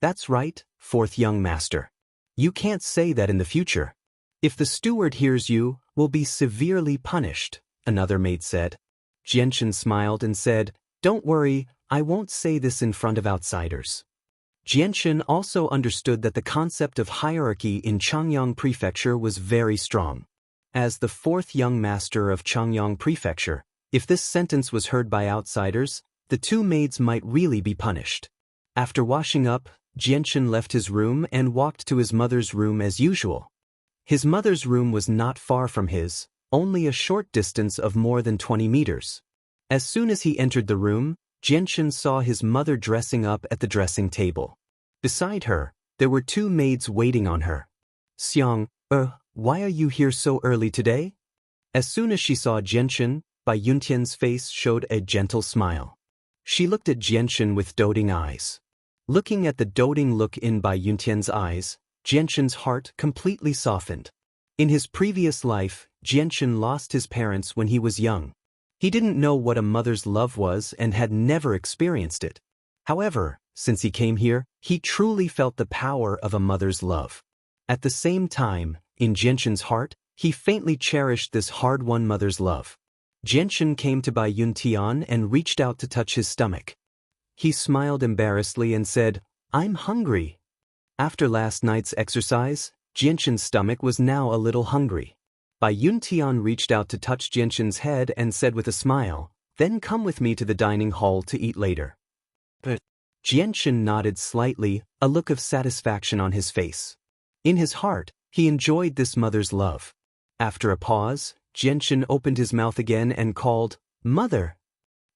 "That's right, fourth young master. You can't say that in the future. If the steward hears you, we'll be severely punished," another maid said. Jianchen smiled and said, "Don't worry, I won't say this in front of outsiders." Jianchen also understood that the concept of hierarchy in Changyang Prefecture was very strong. As the fourth young master of Changyang Prefecture, if this sentence was heard by outsiders, the two maids might really be punished. After washing up, Jianchen left his room and walked to his mother's room as usual. His mother's room was not far from his, only a short distance of more than 20 meters. As soon as he entered the room, Jianchen saw his mother dressing up at the dressing table. Beside her, there were two maids waiting on her. "Xiang, why are you here so early today?" As soon as she saw Jianchen, Bai Yuntian's face showed a gentle smile. She looked at Jianchen with doting eyes. Looking at the doting look in Bai Yuntian's eyes, Jianchen's heart completely softened. In his previous life, Jianchen lost his parents when he was young. He didn't know what a mother's love was and had never experienced it. However, since he came here, he truly felt the power of a mother's love. At the same time, in Jianchen's heart, he faintly cherished this hard-won mother's love. Jianchen came to Bai Yuntian and reached out to touch his stomach. He smiled embarrassedly and said, "I'm hungry." After last night's exercise, Jianchen's stomach was now a little hungry. Bai Yuntian reached out to touch Jianchen's head and said with a smile, "Then come with me to the dining hall to eat later." But Jianchen nodded slightly, a look of satisfaction on his face. In his heart, he enjoyed this mother's love. After a pause, Jianchen opened his mouth again and called, "Mother."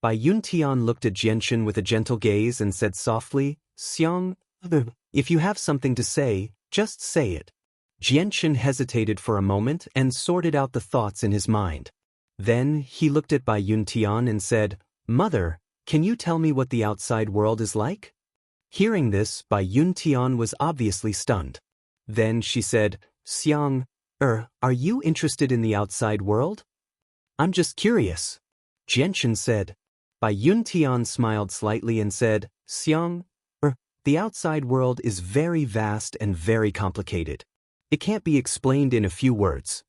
Bai Yuntian looked at Jianchen with a gentle gaze and said softly, "Xiang, if you have something to say, just say it." Jianchen hesitated for a moment and sorted out the thoughts in his mind. Then he looked at Bai Yuntian and said, "Mother, can you tell me what the outside world is like?" Hearing this, Bai Yuntian was obviously stunned. Then she said, "Xiang, Are you interested in the outside world? I'm just curious. Jianchen said. Bai Yuntian smiled slightly and said, Xiang, the outside world is very vast and very complicated. It can't be explained in a few words.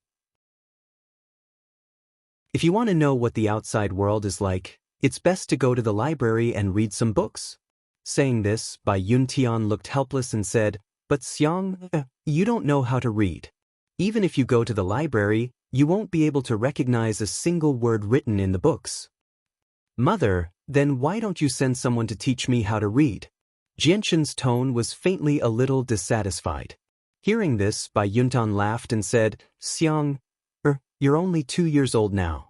If you want to know what the outside world is like, it's best to go to the library and read some books. Saying this, Bai Yuntian looked helpless and said, But Xiang, you don't know how to read. Even if you go to the library, you won't be able to recognize a single word written in the books. Mother, then why don't you send someone to teach me how to read? Jianchen's tone was faintly a little dissatisfied. Hearing this, Bai Yuntan laughed and said, Xiang, you're only 2 years old now.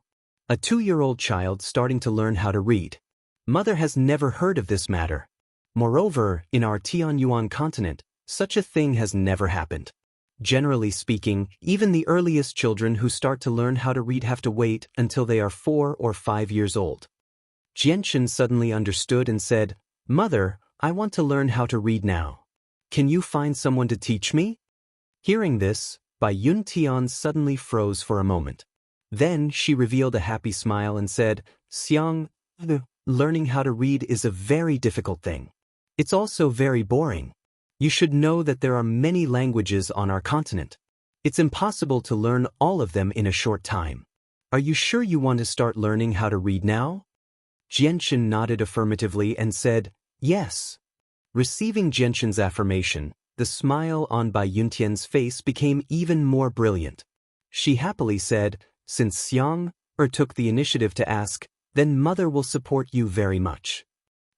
A 2-year-old child starting to learn how to read. Mother has never heard of this matter. Moreover, in our Tianyuan continent, such a thing has never happened. Generally speaking, even the earliest children who start to learn how to read have to wait until they are 4 or 5 years old. Jianchen suddenly understood and said, Mother, I want to learn how to read now. Can you find someone to teach me? Hearing this, Bai Yuntian suddenly froze for a moment. Then she revealed a happy smile and said, Xiang, learning how to read is a very difficult thing. It's also very boring. You should know that there are many languages on our continent. It's impossible to learn all of them in a short time. Are you sure you want to start learning how to read now? Jianchen nodded affirmatively and said, Yes. Receiving Jianchen's affirmation, the smile on Bai Yuntian's face became even more brilliant. She happily said, Since Xiang took the initiative to ask, then Mother will support you very much.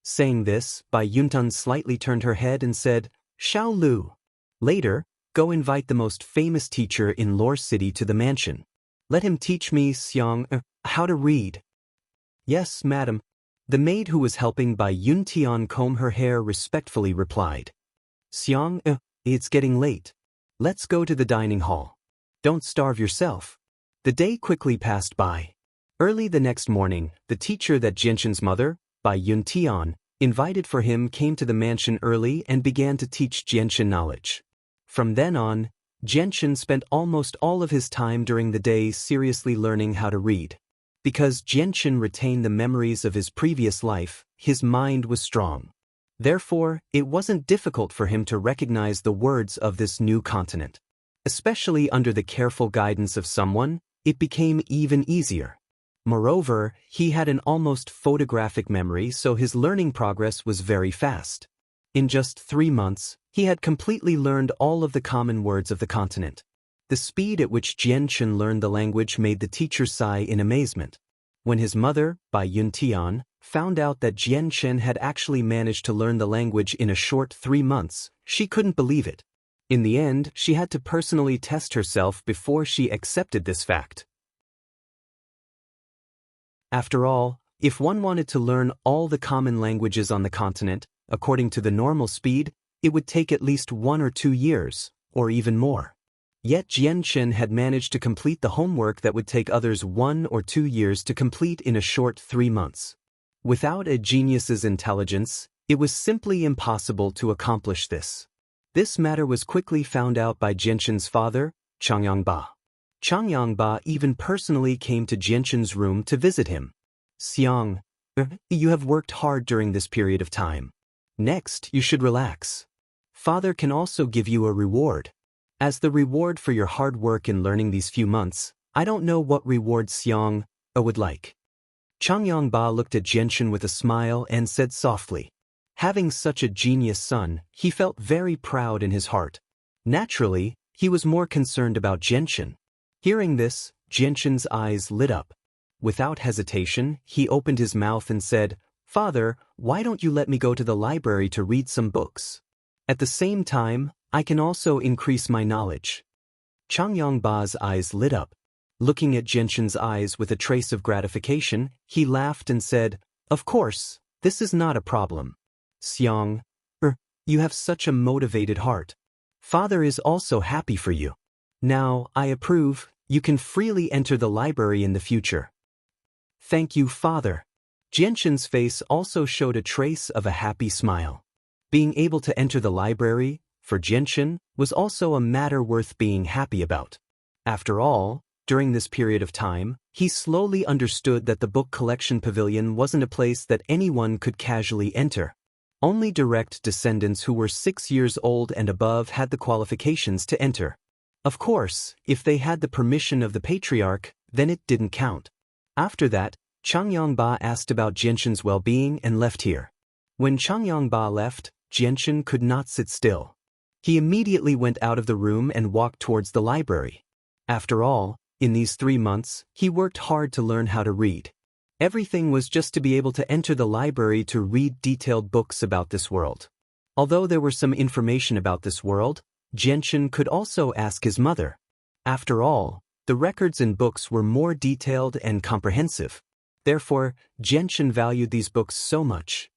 Saying this, Bai Yuntan slightly turned her head and said, Xiao Lu. Later, go invite the most famous teacher in Lore City to the mansion. Let him teach me, Xiang, how to read. Yes, madam. The maid who was helping Bai Yuntian comb her hair respectfully replied. Xiang, it's getting late. Let's go to the dining hall. Don't starve yourself. The day quickly passed by. Early the next morning, the teacher that Jianchen's mother, Bai Yuntian, invited for him came to the mansion early and began to teach Jianchen knowledge. From then on, Jianchen spent almost all of his time during the day seriously learning how to read. Because Jianchen retained the memories of his previous life, his mind was strong. Therefore, it wasn't difficult for him to recognize the words of this new continent. Especially under the careful guidance of someone, it became even easier. Moreover, he had an almost photographic memory, so his learning progress was very fast. In just 3 months, he had completely learned all of the common words of the continent. The speed at which Jianchen learned the language made the teacher sigh in amazement. When his mother, Bai Yuntian, found out that Jianchen had actually managed to learn the language in a short 3 months, she couldn't believe it. In the end, she had to personally test herself before she accepted this fact. After all, if one wanted to learn all the common languages on the continent, according to the normal speed, it would take at least 1 or 2 years, or even more. Yet Jianchen had managed to complete the homework that would take others 1 or 2 years to complete in a short 3 months. Without a genius's intelligence, it was simply impossible to accomplish this. This matter was quickly found out by Jianchen's father, Changyangba. Changyangba even personally came to Jianchen's room to visit him. Xiang, you have worked hard during this period of time. Next, you should relax. Father can also give you a reward. As the reward for your hard work in learning these few months, I don't know what reward Xiang would like. Changyangba looked at Jianchen with a smile and said softly. Having such a genius son, he felt very proud in his heart. Naturally, he was more concerned about Jianchen. Hearing this, Jianchen's eyes lit up. Without hesitation, he opened his mouth and said, Father, why don't you let me go to the library to read some books? At the same time, I can also increase my knowledge. Changyangba's eyes lit up. Looking at Jianchen's eyes with a trace of gratification, he laughed and said, Of course, this is not a problem. Xiang, you have such a motivated heart. Father is also happy for you. Now, I approve, you can freely enter the library in the future. Thank you, Father. Jianchen's face also showed a trace of a happy smile. Being able to enter the library, for Jianchen, was also a matter worth being happy about. After all, during this period of time, he slowly understood that the book collection pavilion wasn't a place that anyone could casually enter. Only direct descendants who were 6 years old and above had the qualifications to enter. Of course, if they had the permission of the patriarch, then it didn't count. After that, Chang Yongba asked about Jianshan's well-being and left here. When Chang Yongba left, Jianshan could not sit still. He immediately went out of the room and walked towards the library. After all, in these 3 months, he worked hard to learn how to read. Everything was just to be able to enter the library to read detailed books about this world. Although there were some information about this world, Jianshan could also ask his mother. After all, the records in books were more detailed and comprehensive. Therefore, Jianshan valued these books so much.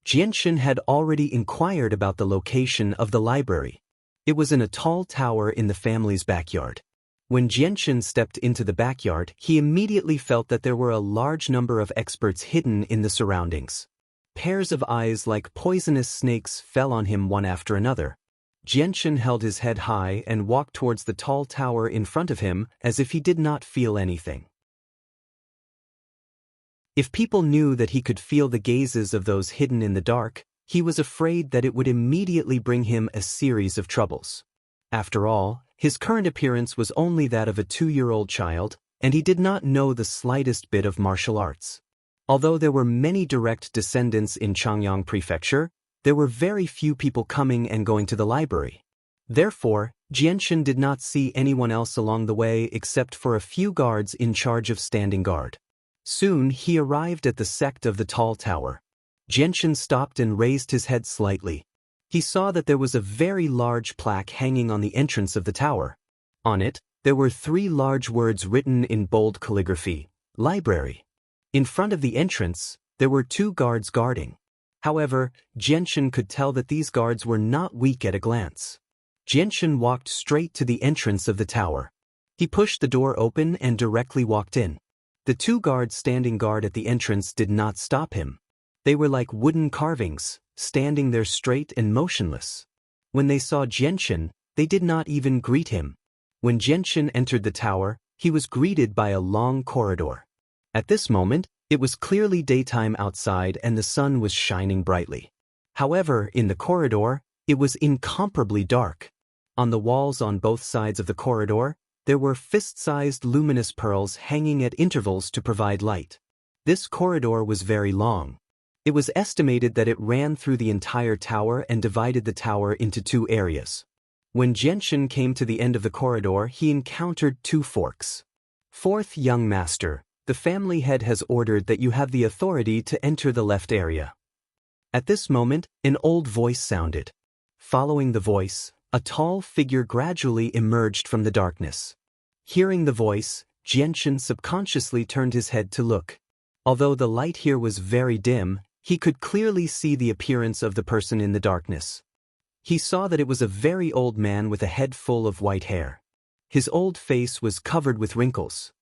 Jianshan had already inquired about the location of the library. It was in a tall tower in the family's backyard. When Jianshan stepped into the backyard, he immediately felt that there were a large number of experts hidden in the surroundings. Pairs of eyes like poisonous snakes fell on him one after another. Jianshan held his head high and walked towards the tall tower in front of him as if he did not feel anything. If people knew that he could feel the gazes of those hidden in the dark, he was afraid that it would immediately bring him a series of troubles. After all, his current appearance was only that of a 2-year-old child, and he did not know the slightest bit of martial arts. Although there were many direct descendants in Changyang Prefecture, there were very few people coming and going to the library. Therefore, Jianshan did not see anyone else along the way except for a few guards in charge of standing guard. Soon he arrived at the sect of the tall tower. Jianshan stopped and raised his head slightly. He saw that there was a very large plaque hanging on the entrance of the tower. On it, there were 3 large words written in bold calligraphy: library. In front of the entrance, there were 2 guards guarding. However, Jianshan could tell that these guards were not weak at a glance. Jianshan walked straight to the entrance of the tower. He pushed the door open and directly walked in. The 2 guards standing guard at the entrance did not stop him. They were like wooden carvings, standing there straight and motionless. When they saw Jianshan, they did not even greet him. When Jianshan entered the tower, he was greeted by a long corridor. At this moment, it was clearly daytime outside and the sun was shining brightly. However, in the corridor, it was incomparably dark. On the walls on both sides of the corridor, there were fist-sized luminous pearls hanging at intervals to provide light. This corridor was very long. It was estimated that it ran through the entire tower and divided the tower into 2 areas. When Jianshan came to the end of the corridor, he encountered 2 forks. "Fourth young master, the family head has ordered that you have the authority to enter the left area." At this moment, an old voice sounded. Following the voice, a tall figure gradually emerged from the darkness. Hearing the voice, Jianshan subconsciously turned his head to look. Although the light here was very dim, he could clearly see the appearance of the person in the darkness. He saw that it was a very old man with a head full of white hair. His old face was covered with wrinkles.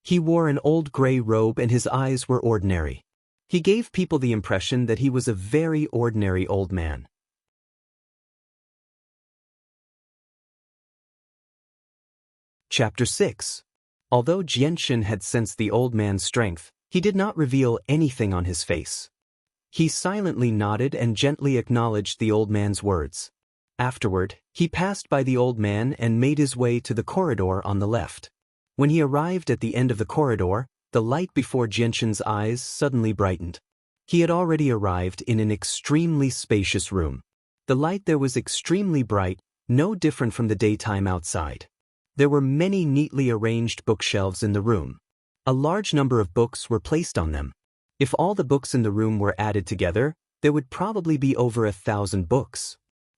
He wore an old gray robe and his eyes were ordinary. He gave people the impression that he was a very ordinary old man. Chapter 6. Although Jianshan had sensed the old man's strength, he did not reveal anything on his face. He silently nodded and gently acknowledged the old man's words. Afterward, he passed by the old man and made his way to the corridor on the left. When he arrived at the end of the corridor, the light before Jianshan's eyes suddenly brightened. He had already arrived in an extremely spacious room. The light there was extremely bright, no different from the daytime outside. There were many neatly arranged bookshelves in the room. A large number of books were placed on them. If all the books in the room were added together, there would probably be over 1,000 books.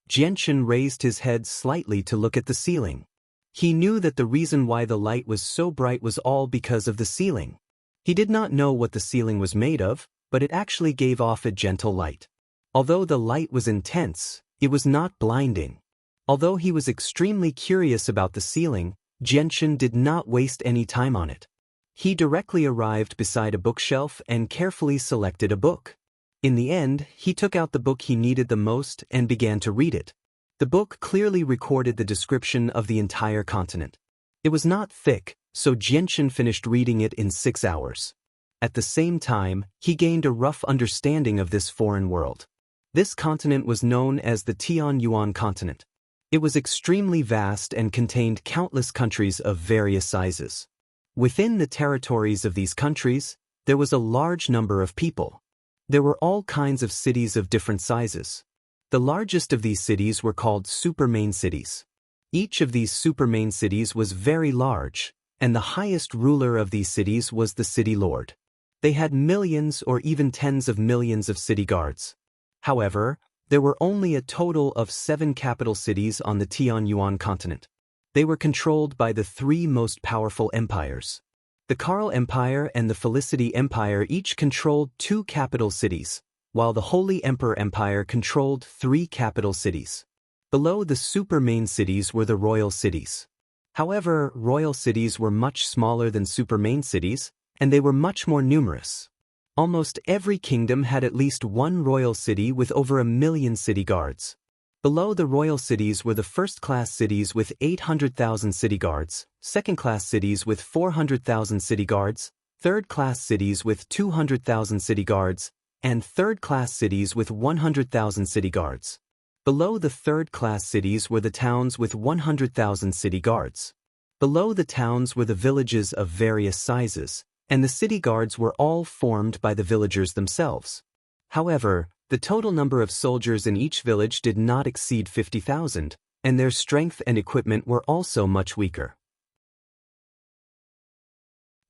Jianshan raised his head slightly to look at the ceiling. He knew that the reason why the light was so bright was all because of the ceiling. He did not know what the ceiling was made of, but it actually gave off a gentle light. Although the light was intense, it was not blinding. Although he was extremely curious about the ceiling, Jianshan did not waste any time on it. He directly arrived beside a bookshelf and carefully selected a book. In the end, he took out the book he needed the most and began to read it. The book clearly recorded the description of the entire continent. It was not thick, so Jianchen finished reading it in 6 hours. At the same time, he gained a rough understanding of this foreign world. This continent was known as the Tianyuan continent. It was extremely vast and contained countless countries of various sizes. Within the territories of these countries, there was a large number of people. There were all kinds of cities of different sizes. The largest of these cities were called super main cities. Each of these super main cities was very large, and the highest ruler of these cities was the city lord. They had millions or even tens of millions of city guards. However, there were only a total of 7 capital cities on the Tianyuan continent. They were controlled by the 3 most powerful empires. The Karl Empire and the Felicity Empire each controlled 2 capital cities, while the Holy Emperor Empire controlled 3 capital cities. Below the super main cities were the royal cities. However, royal cities were much smaller than super main cities, and they were much more numerous. Almost every kingdom had at least one royal city with over 1 million city guards. Below the royal cities were the first-class cities with 800,000 city guards, second-class cities with 400,000 city guards, third-class cities with 200,000 city guards, and third-class cities with 100,000 city guards. Below the third-class cities were the towns with 100,000 city guards. Below the towns were the villages of various sizes, and the city guards were all formed by the villagers themselves. However, the total number of soldiers in each village did not exceed 50,000, and their strength and equipment were also much weaker.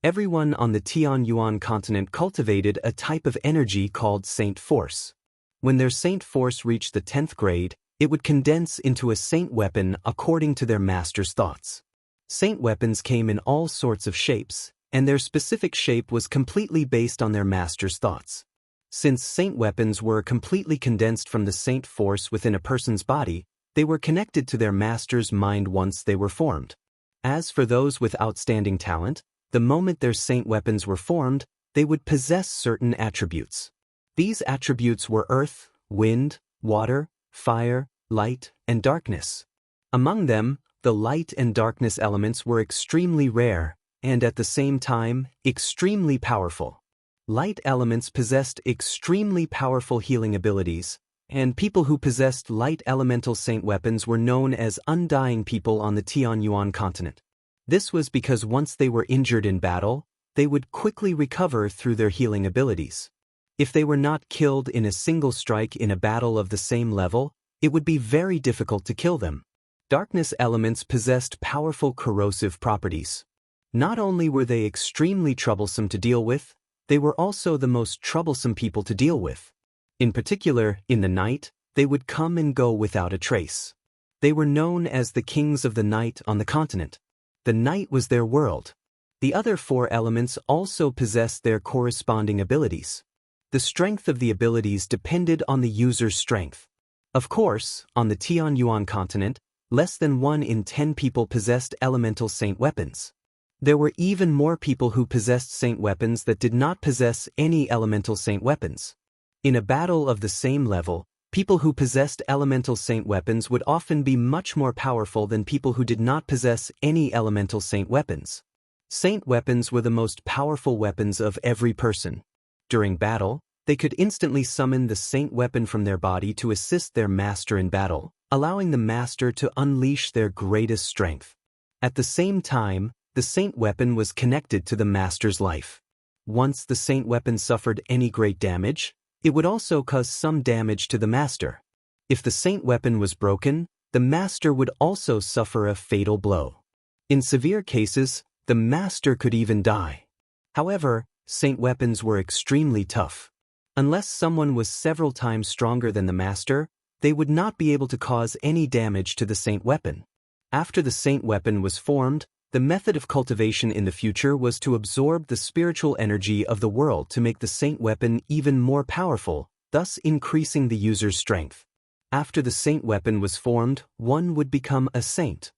Everyone on the Tianyuan continent cultivated a type of energy called Saint Force. When their Saint Force reached the 10th grade, it would condense into a Saint weapon according to their master's thoughts. Saint weapons came in all sorts of shapes, and their specific shape was completely based on their master's thoughts. Since Saint weapons were completely condensed from the Saint Force within a person's body, they were connected to their master's mind once they were formed. As for those with outstanding talent, the moment their Saint weapons were formed, they would possess certain attributes. These attributes were earth, wind, water, fire, light, and darkness. Among them, the light and darkness elements were extremely rare, and at the same time, extremely powerful. Light elements possessed extremely powerful healing abilities, and people who possessed light elemental saint weapons were known as undying people on the Tianyuan continent. This was because once they were injured in battle, they would quickly recover through their healing abilities. If they were not killed in a single strike in a battle of the same level, it would be very difficult to kill them. Darkness elements possessed powerful corrosive properties. Not only were they extremely troublesome to deal with, they were also the most troublesome people to deal with. In particular, in the night, they would come and go without a trace. They were known as the kings of the night on the continent. The night was their world. The other 4 elements also possessed their corresponding abilities. The strength of the abilities depended on the user's strength. Of course, on the Tianyuan continent, less than 1 in 10 people possessed elemental saint weapons. There were even more people who possessed saint weapons that did not possess any elemental saint weapons. In a battle of the same level, people who possessed elemental saint weapons would often be much more powerful than people who did not possess any elemental saint weapons. Saint weapons were the most powerful weapons of every person. During battle, they could instantly summon the saint weapon from their body to assist their master in battle, allowing the master to unleash their greatest strength. At the same time, the saint weapon was connected to the master's life. Once the saint weapon suffered any great damage, it would also cause some damage to the master. If the saint weapon was broken, the master would also suffer a fatal blow. In severe cases, the master could even die. However, saint weapons were extremely tough. Unless someone was several times stronger than the master, they would not be able to cause any damage to the saint weapon. After the saint weapon was formed, the method of cultivation in the future was to absorb the spiritual energy of the world to make the saint weapon even more powerful, thus increasing the user's strength. After the saint weapon was formed, one would become a saint.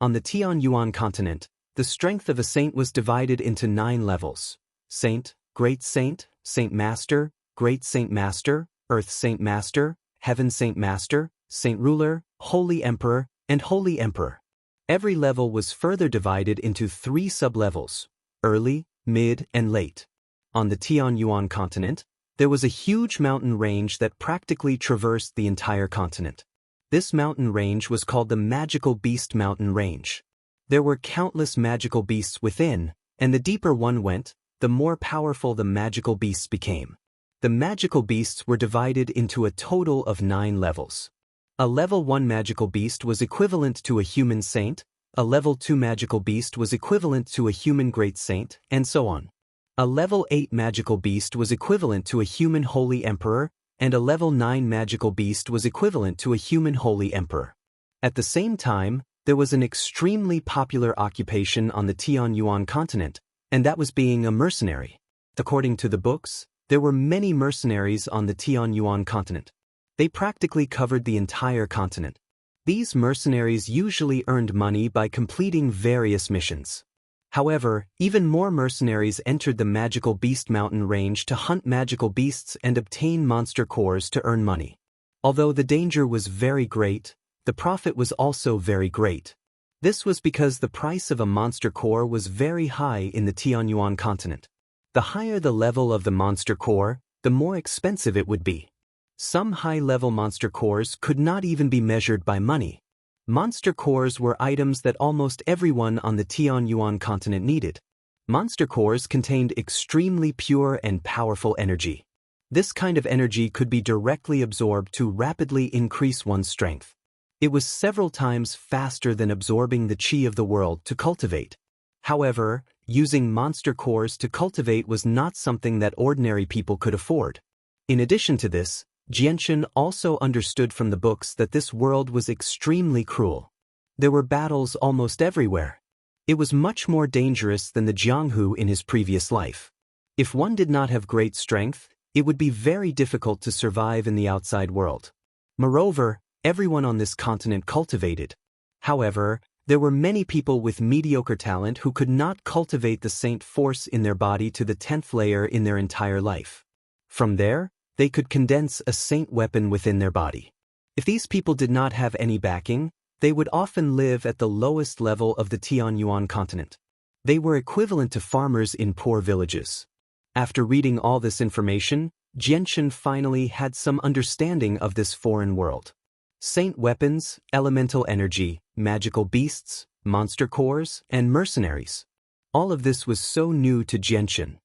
On the Tianyuan continent, the strength of a saint was divided into 9 levels: Saint, Great Saint, Saint Master, Great Saint Master, Earth Saint Master, Heaven Saint Master, Saint Ruler, Holy Emperor, and Holy Emperor. Every level was further divided into 3 sub-levels: early, mid, and late. On the Tianyuan continent, there was a huge mountain range that practically traversed the entire continent. This mountain range was called the Magical Beast Mountain Range. There were countless magical beasts within, and the deeper one went, the more powerful the magical beasts became. The magical beasts were divided into a total of 9 levels. A level 1 magical beast was equivalent to a human saint, a level 2 magical beast was equivalent to a human great saint, and so on. A level 8 magical beast was equivalent to a human holy emperor, and a level 9 magical beast was equivalent to a human holy emperor. At the same time, there was an extremely popular occupation on the Tianyuan continent, and that was being a mercenary. According to the books, there were many mercenaries on the Tianyuan continent. They practically covered the entire continent. These mercenaries usually earned money by completing various missions. However, even more mercenaries entered the Magical Beast Mountain range to hunt magical beasts and obtain monster cores to earn money. Although the danger was very great, the profit was also very great. This was because the price of a monster core was very high in the Tianyuan continent. The higher the level of the monster core, the more expensive it would be. Some high-level monster cores could not even be measured by money. Monster cores were items that almost everyone on the Tianyuan continent needed. Monster cores contained extremely pure and powerful energy. This kind of energy could be directly absorbed to rapidly increase one's strength. It was several times faster than absorbing the chi of the world to cultivate. However, using monster cores to cultivate was not something that ordinary people could afford. In addition to this, Jianshan also understood from the books that this world was extremely cruel. There were battles almost everywhere. It was much more dangerous than the Jianghu in his previous life. If one did not have great strength, it would be very difficult to survive in the outside world. Moreover, everyone on this continent cultivated. However, there were many people with mediocre talent who could not cultivate the saint force in their body to the 10th layer in their entire life. From there, they could condense a saint weapon within their body. If these people did not have any backing, they would often live at the lowest level of the Tianyuan continent. They were equivalent to farmers in poor villages. After reading all this information, Jianshan finally had some understanding of this foreign world. Saint weapons, elemental energy, magical beasts, monster cores, and mercenaries. All of this was so new to Jianshan.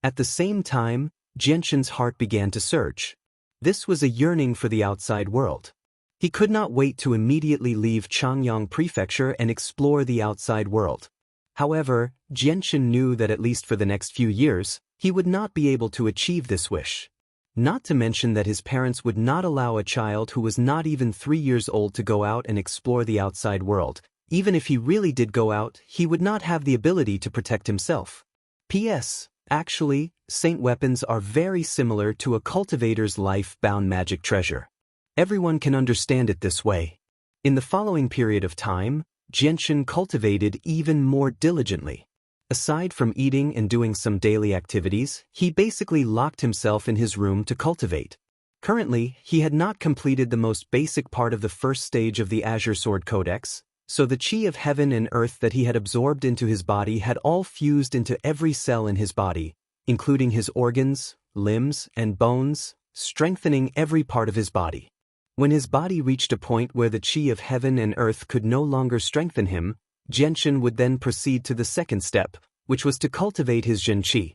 At the same time, Jianshan's heart began to surge. This was a yearning for the outside world. He could not wait to immediately leave Changyang Prefecture and explore the outside world. However, Jianshan knew that at least for the next few years, he would not be able to achieve this wish. Not to mention that his parents would not allow a child who was not even 3 years old to go out and explore the outside world. Even if he really did go out, he would not have the ability to protect himself. P.S. Actually, saint weapons are very similar to a cultivator's life-bound magic treasure. Everyone can understand it this way. In the following period of time, Jianshan cultivated even more diligently. Aside from eating and doing some daily activities, he basically locked himself in his room to cultivate. Currently, he had not completed the most basic part of the first stage of the Azure Sword Codex, so the chi of heaven and earth that he had absorbed into his body had all fused into every cell in his body, including his organs, limbs, and bones, strengthening every part of his body. When his body reached a point where the chi of heaven and earth could no longer strengthen him, Jianshan would then proceed to the second step, which was to cultivate his Zhen Qi.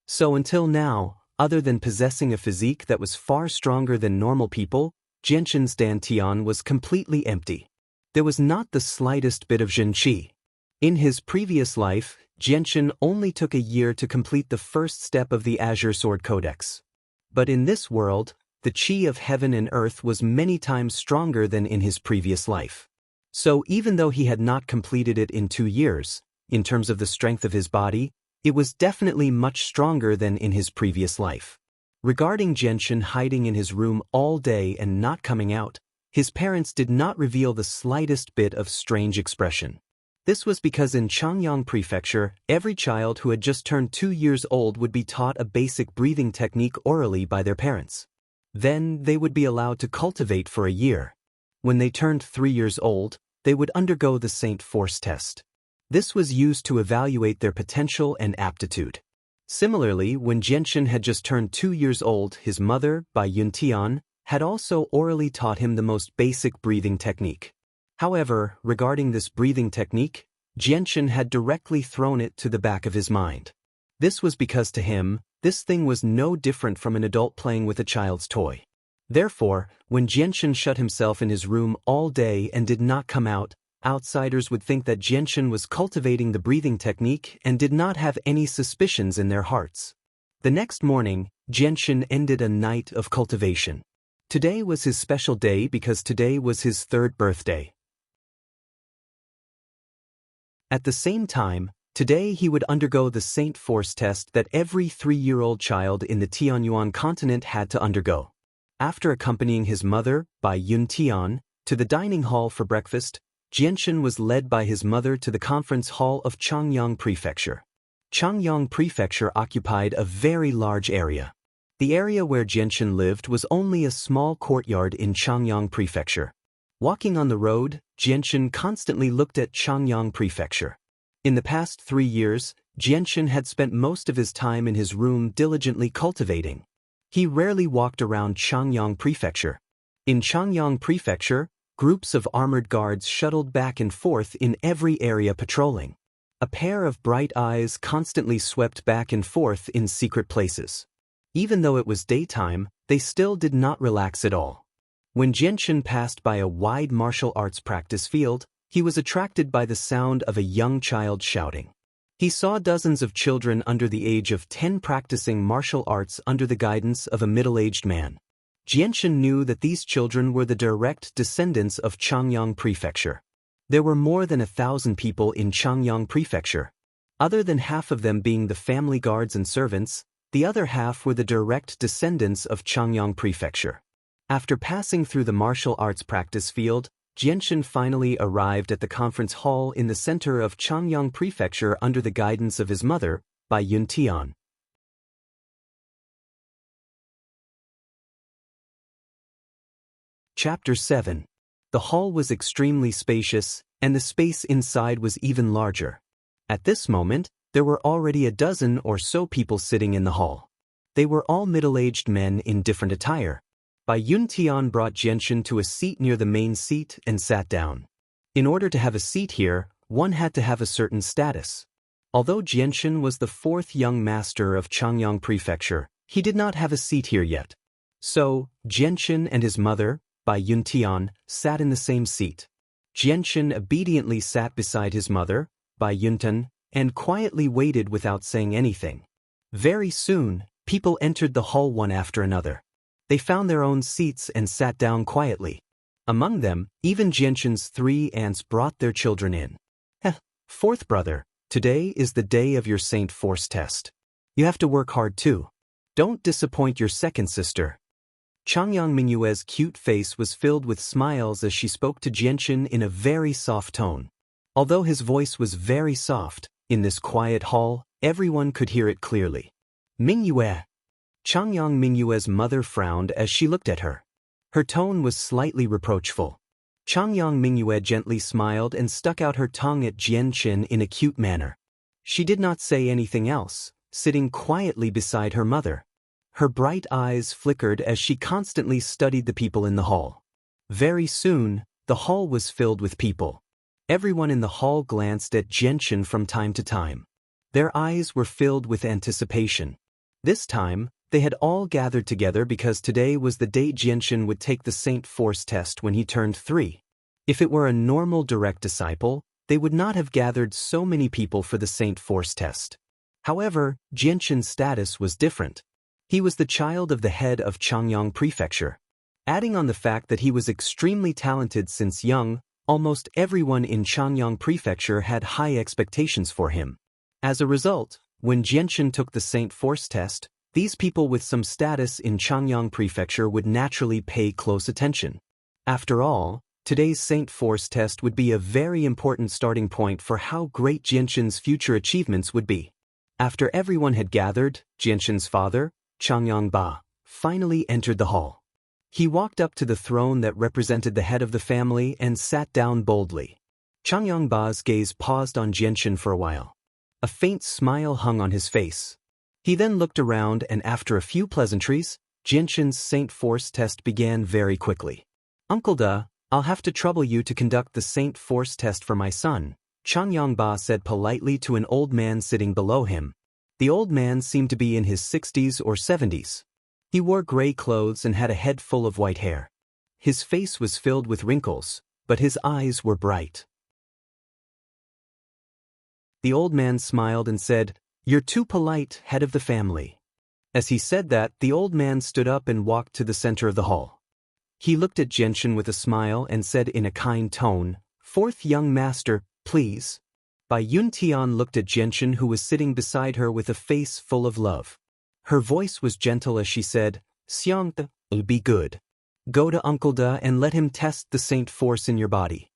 So until now, other than possessing a physique that was far stronger than normal people, Jianshan's Dantian was completely empty. There was not the slightest bit of Zhen Qi. In his previous life, Jianshan only took a year to complete the first step of the Azure Sword Codex. But in this world, the chi of heaven and earth was many times stronger than in his previous life. So even though he had not completed it in 2 years, in terms of the strength of his body, it was definitely much stronger than in his previous life. Regarding Jianshan hiding in his room all day and not coming out, his parents did not reveal the slightest bit of strange expression. This was because in Changyang Prefecture, every child who had just turned 2 years old would be taught a basic breathing technique orally by their parents. Then they would be allowed to cultivate for a year. When they turned 3 years old, they would undergo the Saint Force test. This was used to evaluate their potential and aptitude. Similarly, when Jianxin had just turned 2 years old, his mother, Bai Yuntian, had also orally taught him the most basic breathing technique. However, regarding this breathing technique, Jianxin had directly thrown it to the back of his mind. This was because to him, this thing was no different from an adult playing with a child's toy. Therefore, when Jianxin shut himself in his room all day and did not come out, outsiders would think that Jianxin was cultivating the breathing technique and did not have any suspicions in their hearts. The next morning, Jianxin ended a night of cultivation. Today was his special day because today was his 3rd birthday. At the same time, today he would undergo the Saint Force test that every 3-year-old child in the Tianyuan continent had to undergo. After accompanying his mother, Bai Yuntian, to the dining hall for breakfast, Jianxin was led by his mother to the conference hall of Changyang Prefecture. Changyang Prefecture occupied a very large area. The area where Jianxin lived was only a small courtyard in Changyang Prefecture. Walking on the road, Jianxin constantly looked at Changyang Prefecture. In the past 3 years, Jianxin had spent most of his time in his room diligently cultivating. He rarely walked around Changyang Prefecture. In Changyang Prefecture, groups of armored guards shuttled back and forth in every area patrolling. A pair of bright eyes constantly swept back and forth in secret places. Even though it was daytime, they still did not relax at all. When Jianxin passed by a wide martial arts practice field, he was attracted by the sound of a young child shouting. He saw dozens of children under the age of 10 practicing martial arts under the guidance of a middle-aged man. Jianxin knew that these children were the direct descendants of Changyang Prefecture. There were more than 1,000 people in Changyang Prefecture. Other than half of them being the family guards and servants, the other half were the direct descendants of Changyang Prefecture. After passing through the martial arts practice field, Jianxin finally arrived at the conference hall in the center of Changyang Prefecture under the guidance of his mother, Bai Yuntian. Chapter 7. The hall was extremely spacious, and the space inside was even larger. At this moment, there were already a dozen or so people sitting in the hall. They were all middle-aged men in different attire. Bai Yuntian brought Jianxin to a seat near the main seat and sat down. In order to have a seat here, one had to have a certain status. Although Jianxin was the 4th young master of Changyang Prefecture, he did not have a seat here yet. So, Jianxin and his mother, Bai Yuntian, sat in the same seat. Jianxin obediently sat beside his mother, Bai Yuntian, and quietly waited without saying anything. Very soon, people entered the hall one after another. They found their own seats and sat down quietly. Among them, even Jianxin's 3 aunts brought their children in. 4th brother, today is the day of your Saint Force test. You have to work hard too. Don't disappoint your 2nd sister. Changyang Mingyue's cute face was filled with smiles as she spoke to Jianxin in a very soft tone. Although his voice was very soft, in this quiet hall, everyone could hear it clearly. Mingyue. Changyang Mingyue's mother frowned as she looked at her. Her tone was slightly reproachful. Changyang Mingyue gently smiled and stuck out her tongue at Jianxin in a cute manner. She did not say anything else, sitting quietly beside her mother. Her bright eyes flickered as she constantly studied the people in the hall. Very soon, the hall was filled with people. Everyone in the hall glanced at Jianxin from time to time. Their eyes were filled with anticipation. This time, they had all gathered together because today was the day Jianxin would take the Saint Force test when he turned 3. If it were a normal direct disciple, they would not have gathered so many people for the Saint Force test. However, Jianxin's status was different. He was the child of the head of Changyang Prefecture. Adding on the fact that he was extremely talented since young, almost everyone in Changyang Prefecture had high expectations for him. As a result, when Jianxin took the Saint Force test, these people with some status in Changyang Prefecture would naturally pay close attention. After all, today's Saint Force test would be a very important starting point for how great Jianxin's future achievements would be. After everyone had gathered, Jianxin's father, Changyang Ba, finally entered the hall. He walked up to the throne that represented the head of the family and sat down boldly. Chang Yongba's gaze paused on Jianshan for a while. A faint smile hung on his face. He then looked around and after a few pleasantries, Jianshan's Saint Force test began very quickly. Uncle Da, I'll have to trouble you to conduct the Saint Force test for my son, Chang Yongba said politely to an old man sitting below him. The old man seemed to be in his 60s or 70s. He wore gray clothes and had a head full of white hair. His face was filled with wrinkles, but his eyes were bright. The old man smiled and said, "You're too polite, head of the family." As he said that, the old man stood up and walked to the center of the hall. He looked at Jianshan with a smile and said in a kind tone, "Fourth young master, please." Bai Yuntian looked at Jianshan who was sitting beside her with a face full of love. Her voice was gentle as she said, "Xiang, be good. Go to Uncle Da and let him test the Saint Force in your body."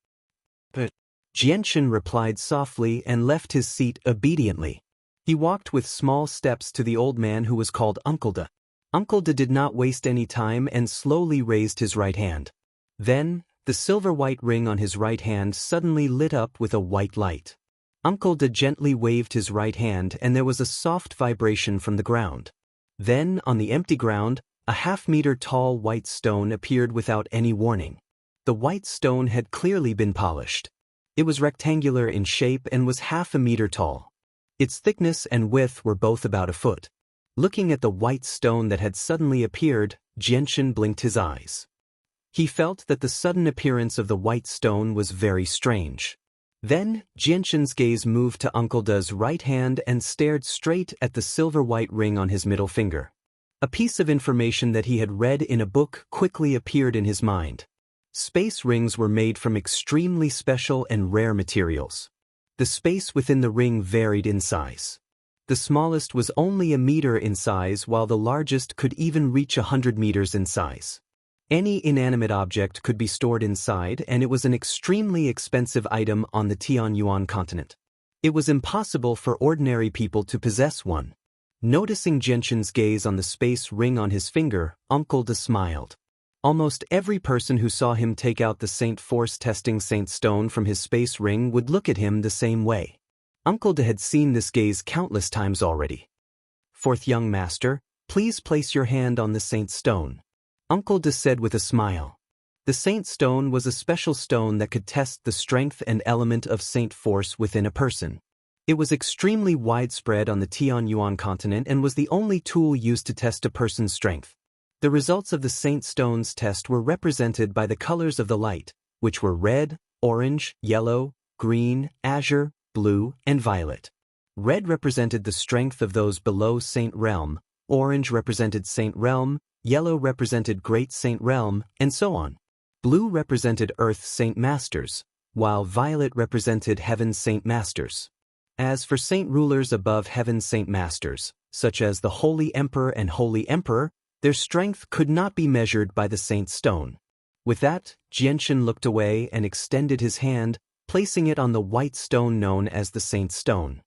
But Jianshan replied softly and left his seat obediently. He walked with small steps to the old man who was called Uncle Da. Uncle Da did not waste any time and slowly raised his right hand. Then, the silver-white ring on his right hand suddenly lit up with a white light. Uncle Da gently waved his right hand and there was a soft vibration from the ground. Then, on the empty ground, a half-meter tall white stone appeared without any warning. The white stone had clearly been polished. It was rectangular in shape and was half a meter tall. Its thickness and width were both about a foot. Looking at the white stone that had suddenly appeared, Jianshan blinked his eyes. He felt that the sudden appearance of the white stone was very strange. Then, Jianshan's gaze moved to Uncle Da's right hand and stared straight at the silver-white ring on his middle finger. A piece of information that he had read in a book quickly appeared in his mind. Space rings were made from extremely special and rare materials. The space within the ring varied in size. The smallest was only a meter in size while the largest could even reach 100 meters in size. Any inanimate object could be stored inside and it was an extremely expensive item on the Tianyuan continent. It was impossible for ordinary people to possess one. Noticing Jianshan's gaze on the space ring on his finger, Uncle Da smiled. Almost every person who saw him take out the Saint Force testing Saint Stone from his space ring would look at him the same way. Uncle Da had seen this gaze countless times already. "Fourth young master, please place your hand on the Saint Stone," Uncle Da said with a smile. The Saint Stone was a special stone that could test the strength and element of Saint Force within a person. It was extremely widespread on the Tianyuan continent and was the only tool used to test a person's strength. The results of the Saint Stone's test were represented by the colors of the light, which were red, orange, yellow, green, azure, blue, and violet. Red represented the strength of those below Saint Realm, orange represented Saint Realm, yellow represented Great Saint Realm, and so on. Blue represented Earth Saint Masters, while violet represented Heaven Saint Masters. As for Saint Rulers above Heaven Saint Masters, such as the Holy Emperor and Holy Emperor, their strength could not be measured by the Saint Stone. With that, Jianshan looked away and extended his hand, placing it on the white stone known as the Saint Stone.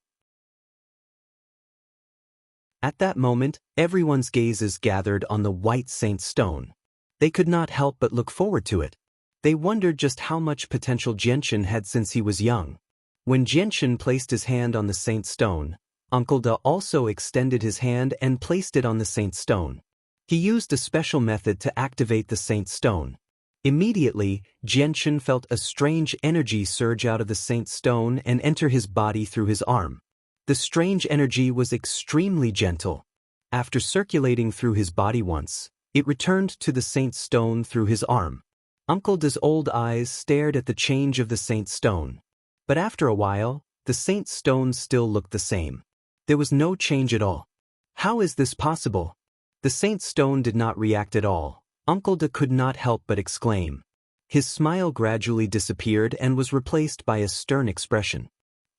At that moment, everyone's gazes gathered on the white Saint Stone. They could not help but look forward to it. They wondered just how much potential Jianshan had since he was young. When Jianshan placed his hand on the Saint Stone, Uncle Da also extended his hand and placed it on the Saint Stone. He used a special method to activate the Saint Stone. Immediately, Jianshan felt a strange energy surge out of the Saint Stone and enter his body through his arm. The strange energy was extremely gentle. After circulating through his body once, it returned to the Saint Stone through his arm. Uncle Da's old eyes stared at the change of the Saint Stone. But after a while, the Saint Stone still looked the same. There was no change at all. How is this possible? The Saint Stone did not react at all. Uncle Da could not help but exclaim. His smile gradually disappeared and was replaced by a stern expression.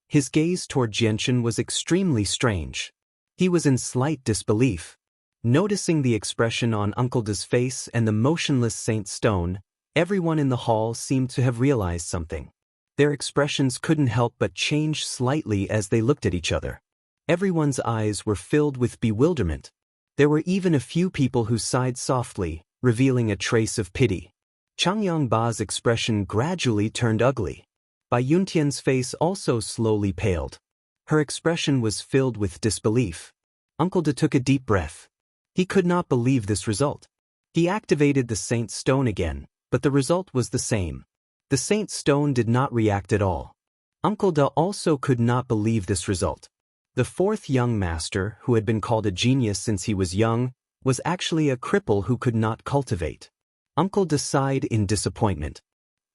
His gaze toward Jianshan was extremely strange. He was in slight disbelief. Noticing the expression on Uncle Da's face and the motionless Saint Stone, everyone in the hall seemed to have realized something. Their expressions couldn't help but change slightly as they looked at each other. Everyone's eyes were filled with bewilderment. There were even a few people who sighed softly, revealing a trace of pity. Changyangba's expression gradually turned ugly. Bai Yuntian's face also slowly paled. Her expression was filled with disbelief. Uncle De took a deep breath. He could not believe this result. He activated the Saint Stone again, but the result was the same. The Saint Stone did not react at all. Uncle De also could not believe this result. The fourth young master, who had been called a genius since he was young, was actually a cripple who could not cultivate. Uncle De sighed in disappointment.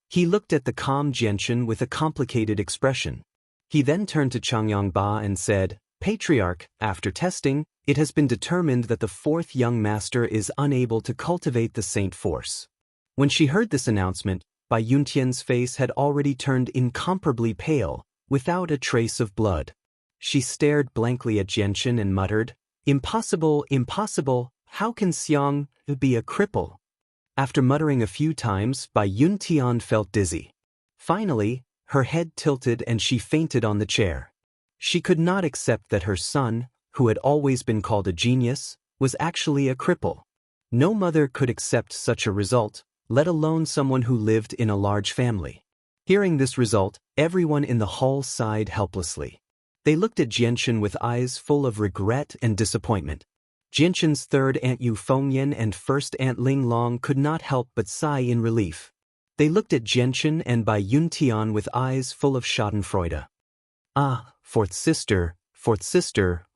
He looked at the calm Jianchen with a complicated expression. He then turned to Changyangba and said, "Patriarch, after testing, it has been determined that the fourth young master is unable to cultivate the Saint Force." When she heard this announcement, Bai Yuntian's face had already turned incomparably pale, without a trace of blood. She stared blankly at Jianchen and muttered, "Impossible, impossible, how can Xiang be a cripple?" After muttering a few times, Bai Yuntian felt dizzy. Finally, her head tilted and she fainted on the chair. She could not accept that her son, who had always been called a genius, was actually a cripple. No mother could accept such a result, let alone someone who lived in a large family. Hearing this result, everyone in the hall sighed helplessly. They looked at Jianchen with eyes full of regret and disappointment. Jianchen's third aunt Yu Fengyan and first aunt Ling Long could not help but sigh in relief. They looked at Jianchen and Bai Yuntian with eyes full of schadenfreude. "Ah, fourth sister,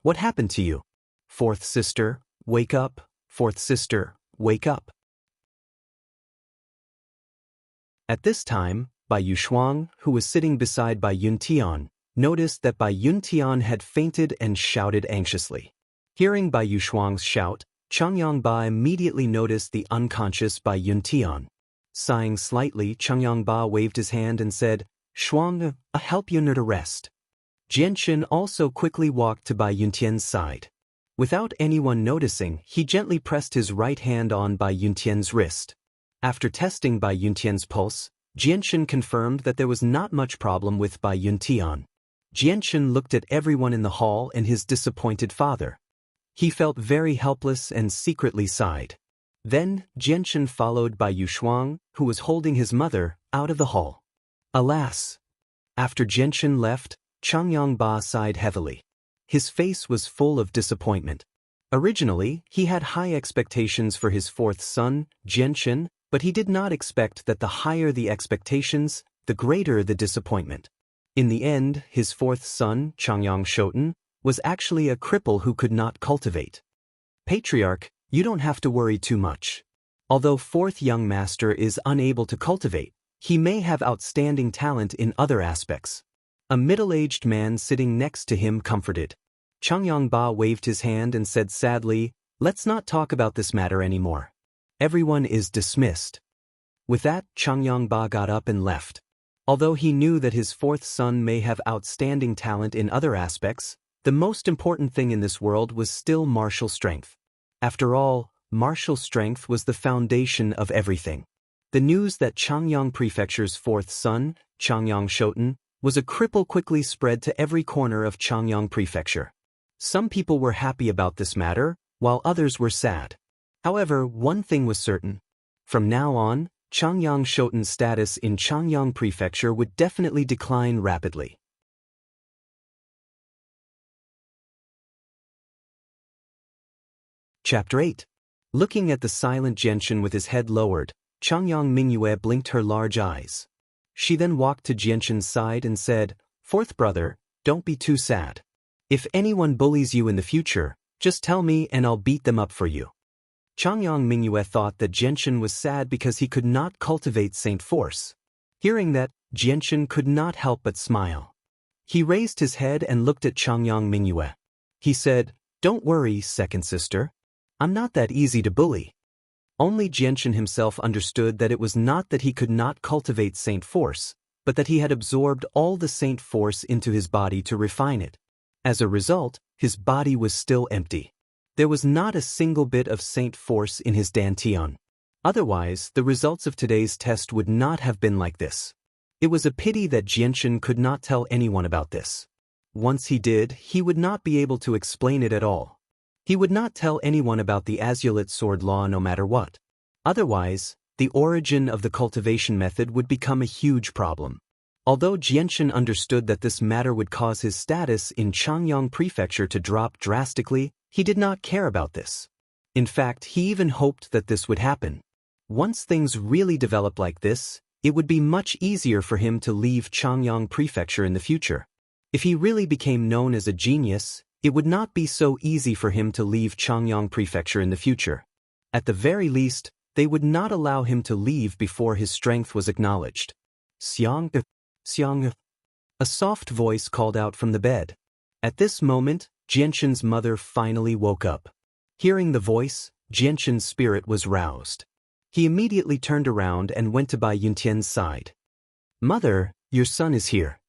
what happened to you? Fourth sister, wake up, fourth sister, wake up." At this time, Bai Yushuang, who was sitting beside Bai Yuntian, noticed that Bai Yuntian had fainted and shouted anxiously. Hearing Bai Yushuang's shout, Changyangba immediately noticed the unconscious Bai Yuntian. Sighing slightly, Changyangba waved his hand and said, "Shuang, help Yun'er to rest." Jianchen also quickly walked to Bai Yuntian's side. Without anyone noticing, he gently pressed his right hand on Bai Yuntian's wrist. After testing Bai Yuntian's pulse, Jianchen confirmed that there was not much problem with Bai Yuntian. Jianchen looked at everyone in the hall and his disappointed father. He felt very helpless and secretly sighed. Then, Jianchen followed Bai Yushuang, who was holding his mother, out of the hall. Alas! After Jianchen left, Changyangba sighed heavily. His face was full of disappointment. Originally, he had high expectations for his fourth son, Jianchen, but he did not expect that the higher the expectations, the greater the disappointment. In the end, his fourth son, Changyang Shoten, was actually a cripple who could not cultivate. "Patriarch, you don't have to worry too much. Although fourth young master is unable to cultivate, he may have outstanding talent in other aspects." A middle-aged man sitting next to him comforted. Changyangba waved his hand and said sadly, "Let's not talk about this matter anymore. Everyone is dismissed." With that, Changyangba got up and left. Although he knew that his fourth son may have outstanding talent in other aspects, the most important thing in this world was still martial strength. After all, martial strength was the foundation of everything. The news that Changyang Prefecture's fourth son, Changyang Shoten, was a cripple quickly spread to every corner of Changyang Prefecture. Some people were happy about this matter, while others were sad. However, one thing was certain. From now on, Changyang Shoten's status in Changyang Prefecture would definitely decline rapidly. Chapter 8. Looking at the silent Jianchen with his head lowered, Changyang Mingyue blinked her large eyes. She then walked to Jianchen's side and said, "Fourth brother, don't be too sad. If anyone bullies you in the future, just tell me and I'll beat them up for you." Changyang Mingyue thought that Jianchen was sad because he could not cultivate Saint Force. Hearing that, Jianchen could not help but smile. He raised his head and looked at Changyang Mingyue. He said, "Don't worry, second sister. I'm not that easy to bully." Only Jianchen himself understood that it was not that he could not cultivate Saint Force, but that he had absorbed all the Saint Force into his body to refine it. As a result, his body was still empty. There was not a single bit of Saint Force in his dantian. Otherwise, the results of today's test would not have been like this. It was a pity that Jianchen could not tell anyone about this. Once he did, he would not be able to explain it at all. He would not tell anyone about the Azulite sword law no matter what. Otherwise, the origin of the cultivation method would become a huge problem. Although Jianshan understood that this matter would cause his status in Changyang Prefecture to drop drastically, he did not care about this. In fact, he even hoped that this would happen. Once things really develop like this, it would be much easier for him to leave Changyang Prefecture in the future. If he really became known as a genius, it would not be so easy for him to leave Changyang Prefecture in the future. At the very least, they would not allow him to leave before his strength was acknowledged. Xiang. A soft voice called out from the bed. At this moment, Jianshan's mother finally woke up. Hearing the voice, Jianshan's spirit was roused. He immediately turned around and went to Bai Yuntian's side. "Mother, your son is here.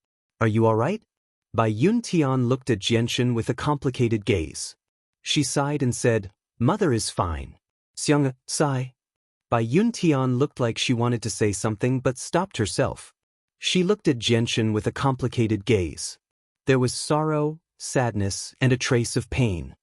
Are you all right?" Bai Yuntian looked at Jianshan with a complicated gaze. She sighed and said, "Mother is fine." Xiang, sigh. Bai Yuntian looked like she wanted to say something but stopped herself. She looked at Jianshan with a complicated gaze. There was sorrow, sadness, and a trace of pain.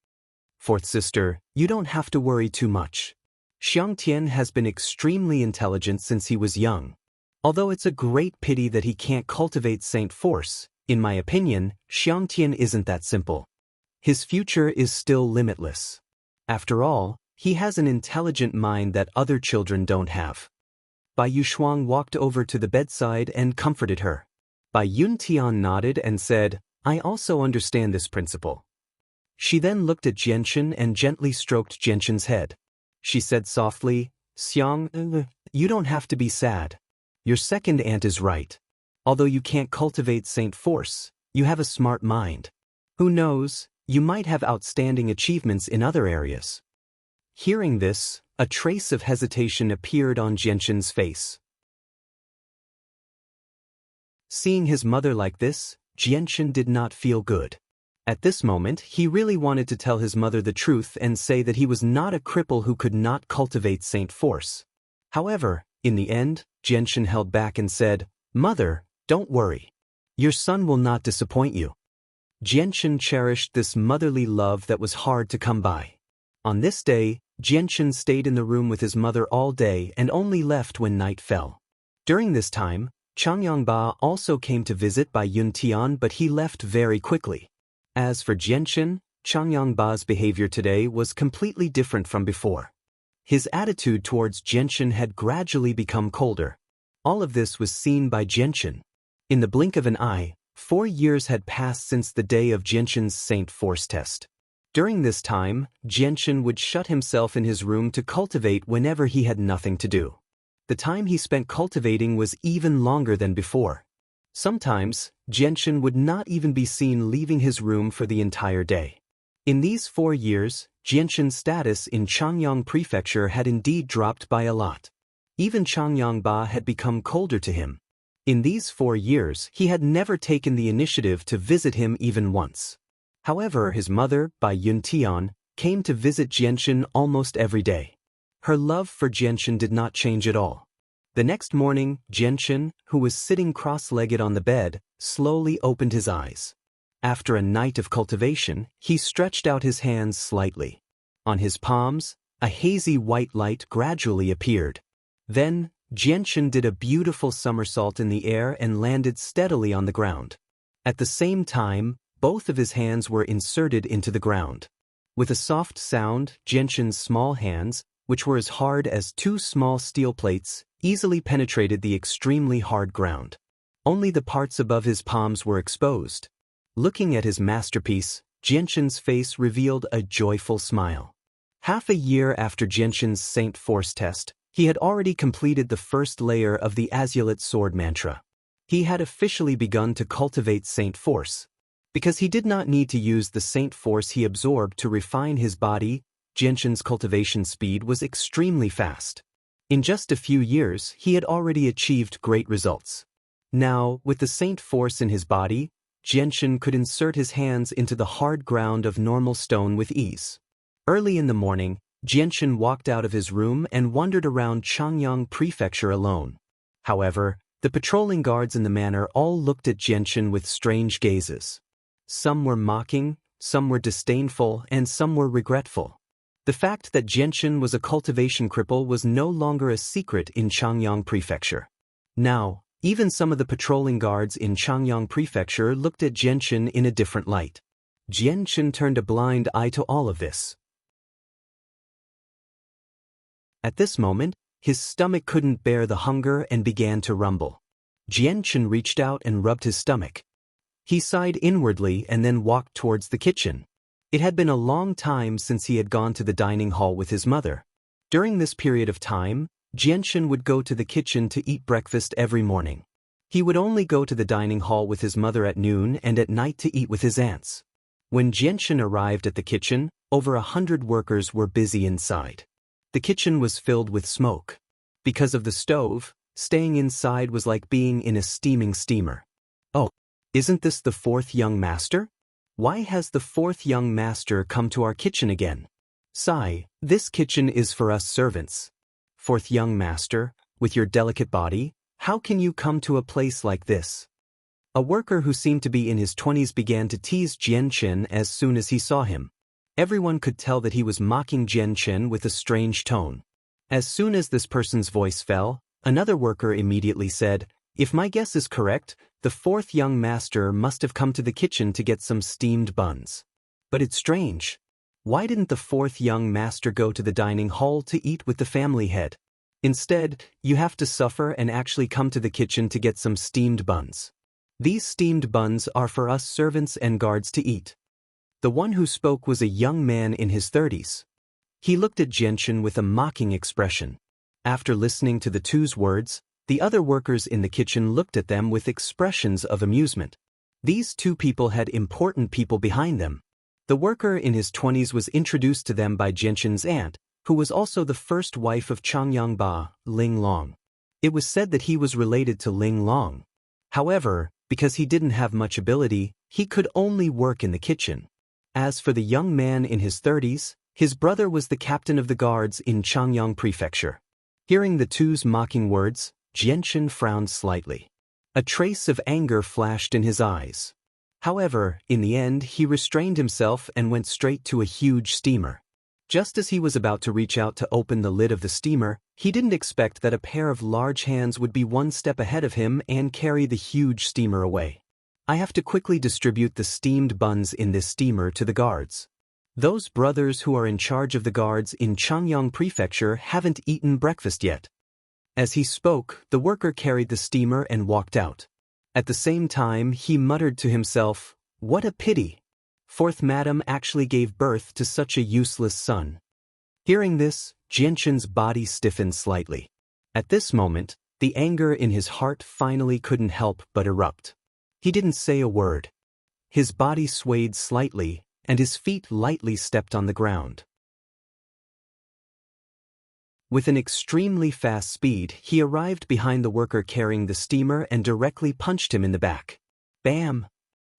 "Fourth sister, you don't have to worry too much. Xiang Tian has been extremely intelligent since he was young. Although it's a great pity that he can't cultivate Saint Force, in my opinion, Xiang Tian isn't that simple. His future is still limitless. After all, he has an intelligent mind that other children don't have." Bai Yushuang walked over to the bedside and comforted her. Bai Yuntian nodded and said, "I also understand this principle." She then looked at Jianshan and gently stroked Jianshan's head. She said softly, "Xiang, you don't have to be sad. Your second aunt is right. Although you can't cultivate Saint Force, you have a smart mind. Who knows, you might have outstanding achievements in other areas." Hearing this, a trace of hesitation appeared on Jianshan's face. Seeing his mother like this, Jianshan did not feel good. At this moment, he really wanted to tell his mother the truth and say that he was not a cripple who could not cultivate Saint Force. However, in the end, Jianshan held back and said, "Mother, don't worry. Your son will not disappoint you." Jianshan cherished this motherly love that was hard to come by. On this day, Jianshan stayed in the room with his mother all day and only left when night fell. During this time, Changyangba also came to visit Bai Yuntian, but he left very quickly. As for Jianshan, Changyangba's behavior today was completely different from before. His attitude towards Jianshan had gradually become colder. All of this was seen by Jianshan. In the blink of an eye, 4 years had passed since the day of Jianshan's Saint Force test. During this time, Jianshan would shut himself in his room to cultivate whenever he had nothing to do. The time he spent cultivating was even longer than before. Sometimes, Jianshan would not even be seen leaving his room for the entire day. In these 4 years, Jianshan's status in Changyang Prefecture had indeed dropped by a lot. Even Changyangba had become colder to him. In these 4 years, he had never taken the initiative to visit him even once. However, his mother, Bai Yuntian, came to visit Jianshan almost every day. Her love for Jianshan did not change at all. The next morning, Jianshan, who was sitting cross-legged on the bed, slowly opened his eyes. After a night of cultivation, he stretched out his hands slightly. On his palms, a hazy white light gradually appeared. Then, Jianshan did a beautiful somersault in the air and landed steadily on the ground. At the same time, both of his hands were inserted into the ground. With a soft sound, Jianshan's small hands, which were as hard as 2 small steel plates, easily penetrated the extremely hard ground. Only the parts above his palms were exposed. Looking at his masterpiece, Jianshan's face revealed a joyful smile. Half a year after Jianshan's Saint Force test, he had already completed the first layer of the Azulite Sword mantra. He had officially begun to cultivate Saint Force. Because he did not need to use the Saint Force he absorbed to refine his body, Jianshan's cultivation speed was extremely fast. In just a few years, he had already achieved great results. Now, with the Saint Force in his body, Jianshan could insert his hands into the hard ground of normal stone with ease. Early in the morning, Jianshan walked out of his room and wandered around Changyang Prefecture alone. However, the patrolling guards in the manor all looked at Jianshan with strange gazes. Some were mocking, some were disdainful, and some were regretful. The fact that Jianchen was a cultivation cripple was no longer a secret in Changyang Prefecture. Now, even some of the patrolling guards in Changyang Prefecture looked at Jianchen in a different light. Jianchen turned a blind eye to all of this. At this moment, his stomach couldn't bear the hunger and began to rumble. Jianchen reached out and rubbed his stomach. He sighed inwardly and then walked towards the kitchen. It had been a long time since he had gone to the dining hall with his mother. During this period of time, Jianchen would go to the kitchen to eat breakfast every morning. He would only go to the dining hall with his mother at noon and at night to eat with his aunts. When Jianchen arrived at the kitchen, over 100 workers were busy inside. The kitchen was filled with smoke. Because of the stove, staying inside was like being in a steaming steamer. Oh, isn't this the fourth young master? Why has the fourth young master come to our kitchen again? Sigh, this kitchen is for us servants. Fourth young master, with your delicate body, how can you come to a place like this? A worker who seemed to be in his 20s began to tease Jianchen as soon as he saw him. Everyone could tell that he was mocking Jianchen with a strange tone. As soon as this person's voice fell, another worker immediately said, "If my guess is correct, the fourth young master must have come to the kitchen to get some steamed buns. But it's strange. Why didn't the fourth young master go to the dining hall to eat with the family head? Instead, you have to suffer and actually come to the kitchen to get some steamed buns. These steamed buns are for us servants and guards to eat." The one who spoke was a young man in his 30s. He looked at Jianchen with a mocking expression. After listening to the two's words, the other workers in the kitchen looked at them with expressions of amusement. These two people had important people behind them. The worker in his 20s was introduced to them by Jianchen's aunt, who was also the first wife of Changyang Ba, Ling Long. It was said that he was related to Ling Long. However, because he didn't have much ability, he could only work in the kitchen. As for the young man in his 30s, his brother was the captain of the guards in Changyang Prefecture. Hearing the two's mocking words, Jianchen frowned slightly. A trace of anger flashed in his eyes. However, in the end, he restrained himself and went straight to a huge steamer. Just as he was about to reach out to open the lid of the steamer, he didn't expect that a pair of large hands would be one step ahead of him and carry the huge steamer away. "I have to quickly distribute the steamed buns in this steamer to the guards. Those brothers who are in charge of the guards in Changyang Prefecture haven't eaten breakfast yet." As he spoke, the worker carried the steamer and walked out. At the same time, he muttered to himself, "What a pity. Fourth Madam actually gave birth to such a useless son." Hearing this, Jianchen's body stiffened slightly. At this moment, the anger in his heart finally couldn't help but erupt. He didn't say a word. His body swayed slightly, and his feet lightly stepped on the ground. With an extremely fast speed, he arrived behind the worker carrying the steamer and directly punched him in the back. Bam!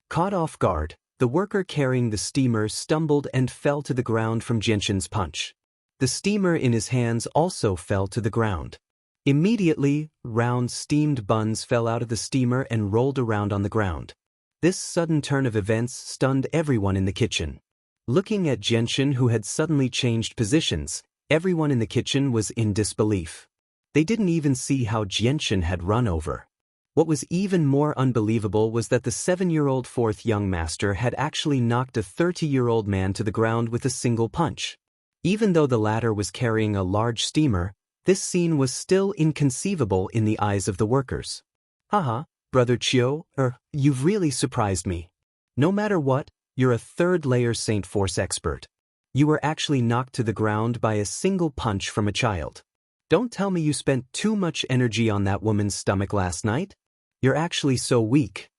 Caught off guard, the worker carrying the steamer stumbled and fell to the ground from Jianchen's punch. The steamer in his hands also fell to the ground. Immediately, round steamed buns fell out of the steamer and rolled around on the ground. This sudden turn of events stunned everyone in the kitchen. Looking at Jianchen, who had suddenly changed positions, everyone in the kitchen was in disbelief. They didn't even see how Jianchen had run over. What was even more unbelievable was that the 7-year-old fourth young master had actually knocked a 30-year-old man to the ground with a single punch. Even though the latter was carrying a large steamer, this scene was still inconceivable in the eyes of the workers. "Haha, Brother Chiu, you've really surprised me. No matter what, you're a third-layer Saint Force expert. You were actually knocked to the ground by a single punch from a child. Don't tell me you spent too much energy on that woman's stomach last night. You're actually so weak."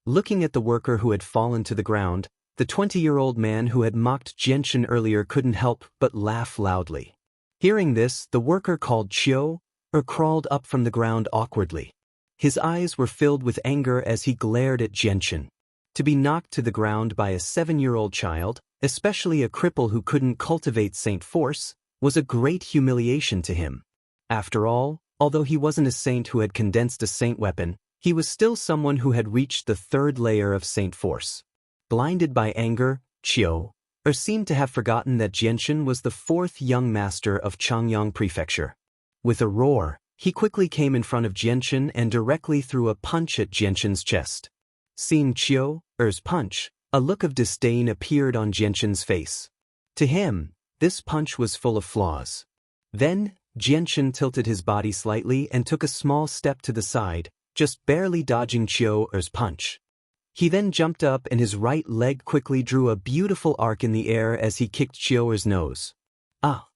Looking at the worker who had fallen to the ground, the 20-year-old man who had mocked Jianchen earlier couldn't help but laugh loudly. Hearing this, the worker called Chiu, crawled up from the ground awkwardly. His eyes were filled with anger as he glared at Jianchen. To be knocked to the ground by a 7-year-old child, especially a cripple who couldn't cultivate Saint Force, was a great humiliation to him. After all, although he wasn't a saint who had condensed a saint weapon, he was still someone who had reached the third layer of Saint Force. Blinded by anger, Chiu or seemed to have forgotten that Jianchen was the fourth young master of Changyang Prefecture. With a roar, he quickly came in front of Jianchen and directly threw a punch at Jianchen's chest. Seeing Qiu Er's punch, a look of disdain appeared on Jianchen's face. To him, this punch was full of flaws. Then, Jianchen tilted his body slightly and took a small step to the side, just barely dodging Qiu Er's punch. He then jumped up and his right leg quickly drew a beautiful arc in the air as he kicked Qiu Er's nose. Ah!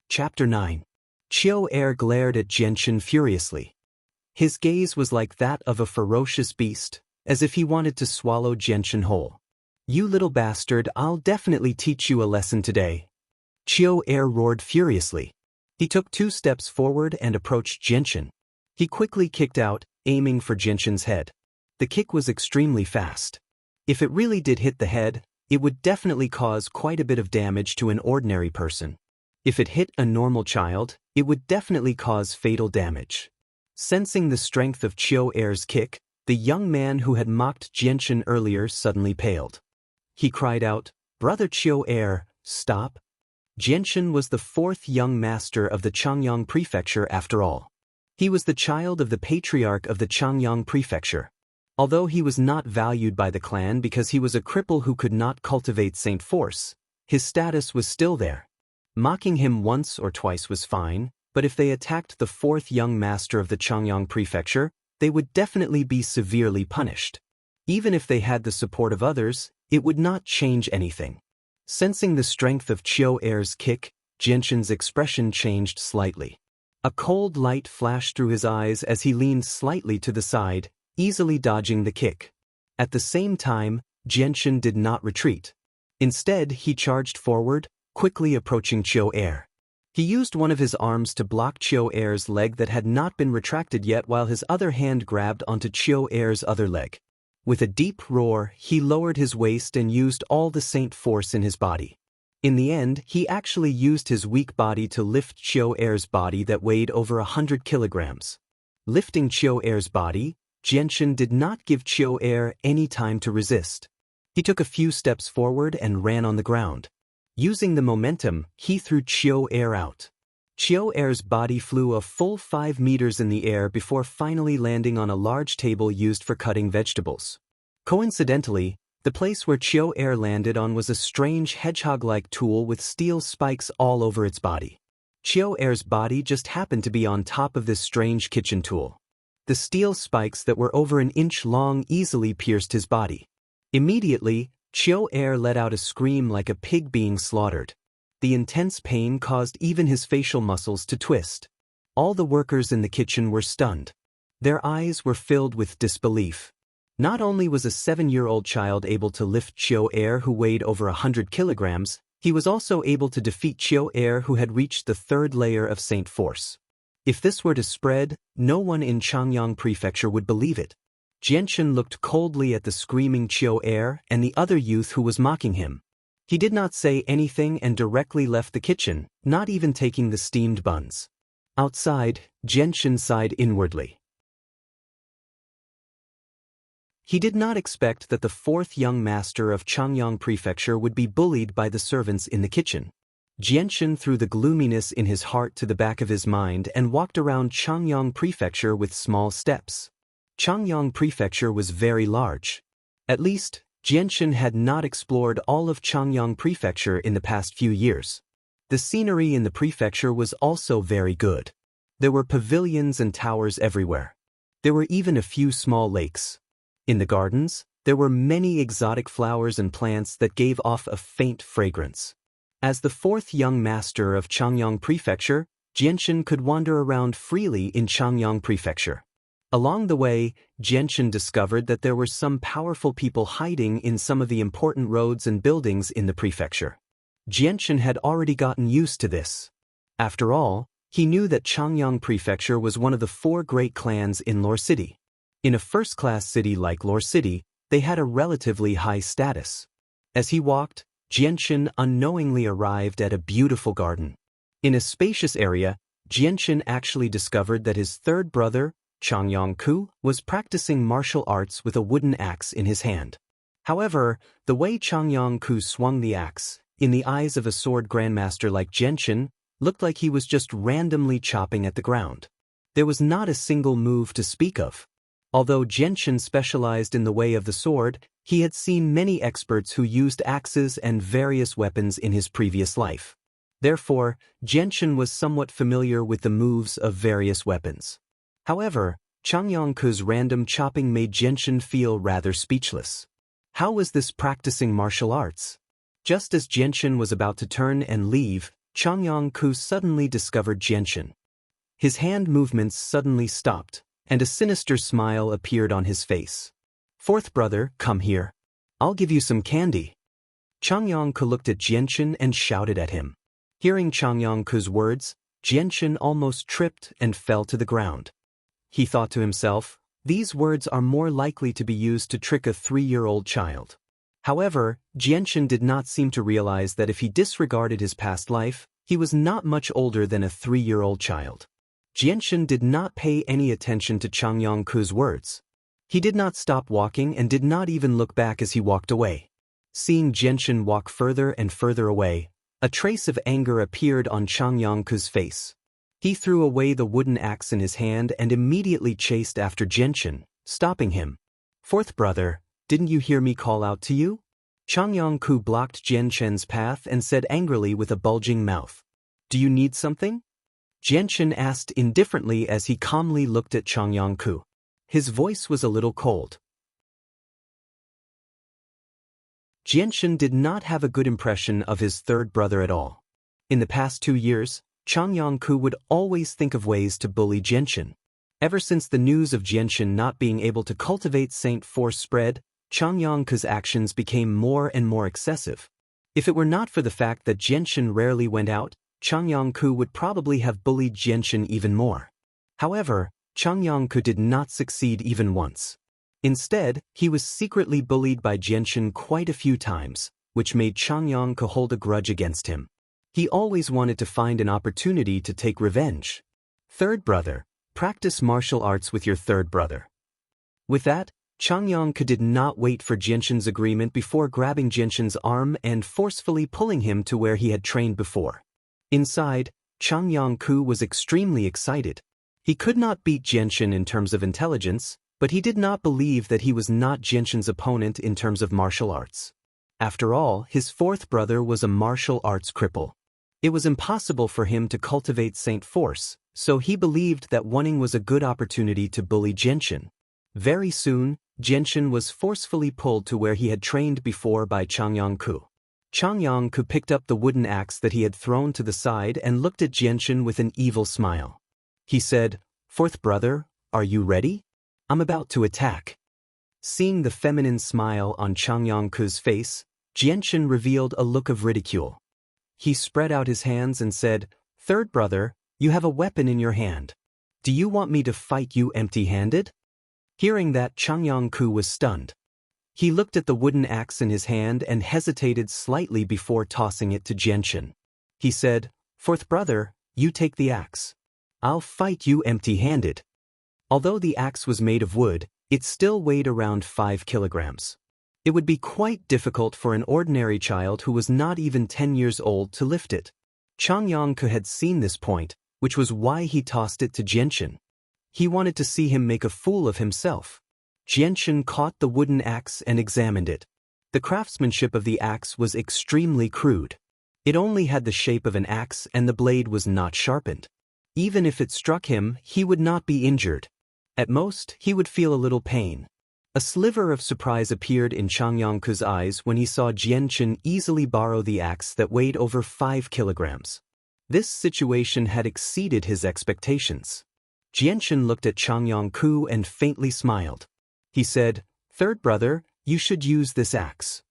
Chapter 9. Qiu Er glared at Jianchen furiously. His gaze was like that of a ferocious beast, as if he wanted to swallow Jianchen whole. "You little bastard, I'll definitely teach you a lesson today." Qiu Er roared furiously. He took 2 steps forward and approached Jianchen. He quickly kicked out, aiming for Jianchen's head. The kick was extremely fast. If it really did hit the head, it would definitely cause quite a bit of damage to an ordinary person. If it hit a normal child, it would definitely cause fatal damage. Sensing the strength of Qiu Er's kick, the young man who had mocked Jianchen earlier suddenly paled. He cried out, "Brother Qiu Er, stop." Jianchen was the 4th young master of the Changyang Prefecture after all. He was the child of the patriarch of the Changyang Prefecture. Although he was not valued by the clan because he was a cripple who could not cultivate Saint Force, his status was still there. Mocking him once or twice was fine, but if they attacked the 4th young master of the Changyang Prefecture, they would definitely be severely punished. Even if they had the support of others, it would not change anything. Sensing the strength of Qiu Er's kick, Jianchen's expression changed slightly. A cold light flashed through his eyes as he leaned slightly to the side, easily dodging the kick. At the same time, Jianchen did not retreat. Instead, he charged forward, quickly approaching Qiu Er. He used one of his arms to block Qiu Er's leg that had not been retracted yet while his other hand grabbed onto Qiu Er's other leg. With a deep roar, he lowered his waist and used all the Saint Force in his body. In the end, he actually used his weak body to lift Qiu Er's body that weighed over 100 kilograms. Lifting Qiu Er's body, Jianchen did not give Qiu Er any time to resist. He took a few steps forward and ran on the ground. Using the momentum, he threw Qiu Er out. Qiu Er's body flew a full 5 meters in the air before finally landing on a large table used for cutting vegetables. Coincidentally, the place where Qiu Er landed on was a strange hedgehog-like tool with steel spikes all over its body. Qiu Er's body just happened to be on top of this strange kitchen tool. The steel spikes that were over an inch long easily pierced his body. Immediately, Qiu Er let out a scream like a pig being slaughtered. The intense pain caused even his facial muscles to twist. All the workers in the kitchen were stunned. Their eyes were filled with disbelief. Not only was a 7-year-old child able to lift Qiu Er who weighed over 100 kilograms, he was also able to defeat Qiu Er who had reached the 3rd layer of Saint Force. If this were to spread, no one in Changyang Prefecture would believe it. Jianchen looked coldly at the screaming Qiu Er and the other youth who was mocking him. He did not say anything and directly left the kitchen, not even taking the steamed buns. Outside, Jianchen sighed inwardly. He did not expect that the 4th young master of Changyang Prefecture would be bullied by the servants in the kitchen. Jianchen threw the gloominess in his heart to the back of his mind and walked around Changyang Prefecture with small steps. Changyang Prefecture was very large. At least, Jianchen had not explored all of Changyang Prefecture in the past few years. The scenery in the prefecture was also very good. There were pavilions and towers everywhere. There were even a few small lakes. In the gardens, there were many exotic flowers and plants that gave off a faint fragrance. As the 4th young master of Changyang Prefecture, Jianchen could wander around freely in Changyang Prefecture. Along the way, Jianchen discovered that there were some powerful people hiding in some of the important roads and buildings in the prefecture. Jianchen had already gotten used to this. After all, he knew that Changyang Prefecture was one of the 4 great clans in Lore City. In a first-class city like Lore City, they had a relatively high status. As he walked, Jianchen unknowingly arrived at a beautiful garden. In a spacious area, Jianchen actually discovered that his 3rd brother, Changyang-ku, was practicing martial arts with a wooden axe in his hand. However, the way Changyang-ku swung the axe, in the eyes of a sword grandmaster like Genshin, looked like he was just randomly chopping at the ground. There was not a single move to speak of. Although Genshin specialized in the way of the sword, he had seen many experts who used axes and various weapons in his previous life. Therefore, Genshin was somewhat familiar with the moves of various weapons. However, Changyang-ku's random chopping made Genshin feel rather speechless. How was this practicing martial arts? Just as Genshin was about to turn and leave, Changyang-ku suddenly discovered Genshin. His hand movements suddenly stopped, and a sinister smile appeared on his face. "Fourth brother, come here. I'll give you some candy." Changyang-ku looked at Genshin and shouted at him. Hearing Changyang-ku's words, Genshin almost tripped and fell to the ground. He thought to himself, these words are more likely to be used to trick a 3-year-old child. However, Genshin did not seem to realize that if he disregarded his past life, he was not much older than a 3-year-old child. Genshin did not pay any attention to Changyang-ku's words. He did not stop walking and did not even look back as he walked away. Seeing Genshin walk further and further away, a trace of anger appeared on Changyang-ku's face. He threw away the wooden axe in his hand and immediately chased after Genshin, stopping him. "Fourth brother, didn't you hear me call out to you?" Changyang-ku blocked Genshin's path and said angrily with a bulging mouth. "Do you need something?" Genshin asked indifferently as he calmly looked at Changyang-ku. His voice was a little cold. Genshin did not have a good impression of his third brother at all. In the past 2 years, Changyang-ku would always think of ways to bully Genshin. Ever since the news of Genshin not being able to cultivate Saint Force spread, Changyang-ku's actions became more and more excessive. If it were not for the fact that Genshin rarely went out, Changyang-ku would probably have bullied Genshin even more. However, Changyang-ku did not succeed even once. Instead, he was secretly bullied by Genshin quite a few times, which made Changyang-ku hold a grudge against him. He always wanted to find an opportunity to take revenge. "Third brother, practice martial arts with your third brother." With that, Changyang-ku did not wait for Genshin's agreement before grabbing Genshin's arm and forcefully pulling him to where he had trained before. Inside, Changyang-ku was extremely excited. He could not beat Genshin in terms of intelligence, but he did not believe that he was not Genshin's opponent in terms of martial arts. After all, his fourth brother was a martial arts cripple. It was impossible for him to cultivate Saint Force, so he believed that winning was a good opportunity to bully Genshin. Very soon, Genshin was forcefully pulled to where he had trained before by Changyang-ku. Changyang-ku picked up the wooden axe that he had thrown to the side and looked at Genshin with an evil smile. He said, "Fourth brother, are you ready? I'm about to attack." Seeing the feminine smile on Changyang-ku's face, Genshin revealed a look of ridicule. He spread out his hands and said, "Third brother, you have a weapon in your hand. Do you want me to fight you empty-handed?" Hearing that, Changyang-ku was stunned. He looked at the wooden axe in his hand and hesitated slightly before tossing it to Genshin. He said, "Fourth brother, you take the axe. I'll fight you empty-handed." Although the axe was made of wood, it still weighed around 5 kilograms. It would be quite difficult for an ordinary child who was not even 10 years old to lift it. Changyang-ku had seen this point, which was why he tossed it to Genshin. He wanted to see him make a fool of himself. Genshin caught the wooden axe and examined it. The craftsmanship of the axe was extremely crude. It only had the shape of an axe and the blade was not sharpened. Even if it struck him, he would not be injured. At most, he would feel a little pain. A sliver of surprise appeared in Changyang-ku's eyes when he saw Genshin easily borrow the axe that weighed over 5 kilograms. This situation had exceeded his expectations. Genshin looked at Changyang-ku and faintly smiled. He said, "Third brother, you should use this axe."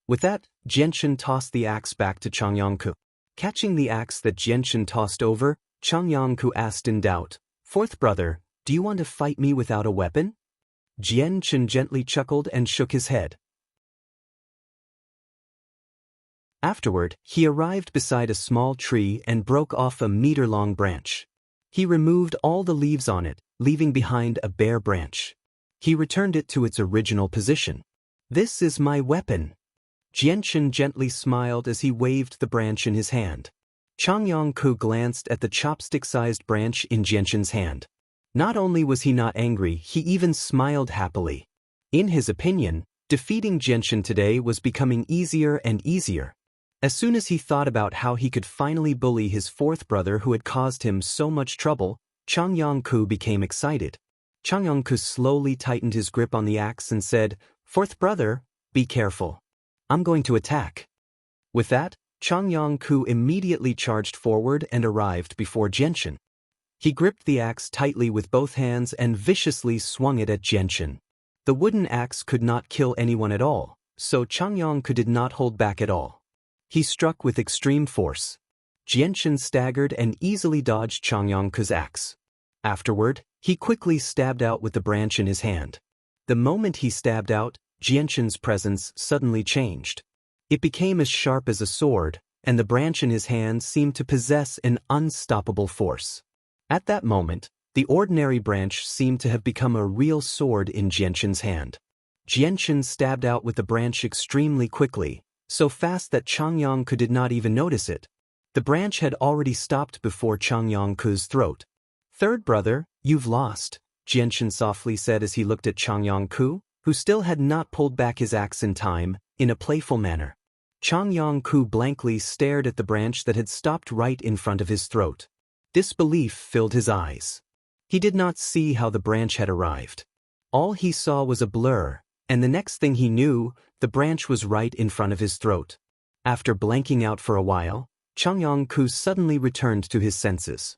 With that, Genshin tossed the axe back to Changyang-ku. Catching the axe that Genshin tossed over, Changyang-ku asked in doubt, "Fourth brother, do you want to fight me without a weapon?" Genshin gently chuckled and shook his head. Afterward, he arrived beside a small tree and broke off a meter-long branch. He removed all the leaves on it, leaving behind a bare branch. He returned it to its original position. "This is my weapon." Jianchen gently smiled as he waved the branch in his hand. Changyang-ku glanced at the chopstick-sized branch in Jianchen's hand. Not only was he not angry, he even smiled happily. In his opinion, defeating Jianchen today was becoming easier and easier. As soon as he thought about how he could finally bully his fourth brother who had caused him so much trouble, Changyang-ku became excited. Changyang-ku slowly tightened his grip on the axe and said, "Fourth brother, be careful. I'm going to attack." With that, Changyang-ku immediately charged forward and arrived before Jianchen. He gripped the axe tightly with both hands and viciously swung it at Jianchen. The wooden axe could not kill anyone at all, so Changyang-ku did not hold back at all. He struck with extreme force. Jianchen staggered and easily dodged Changyang-ku's axe. Afterward, he quickly stabbed out with the branch in his hand. The moment he stabbed out, Jianchen's presence suddenly changed. It became as sharp as a sword, and the branch in his hand seemed to possess an unstoppable force. At that moment, the ordinary branch seemed to have become a real sword in Jianchen's hand. Jianchen stabbed out with the branch extremely quickly, so fast that Changyang-ku did not even notice it. The branch had already stopped before Changyang-ku's throat. "Third brother, you've lost," Jianchen softly said as he looked at Changyang-ku, who still had not pulled back his axe in time, in a playful manner. Changyang-ku blankly stared at the branch that had stopped right in front of his throat. Disbelief filled his eyes. He did not see how the branch had arrived. All he saw was a blur, and the next thing he knew, the branch was right in front of his throat. After blanking out for a while, Changyang-ku suddenly returned to his senses.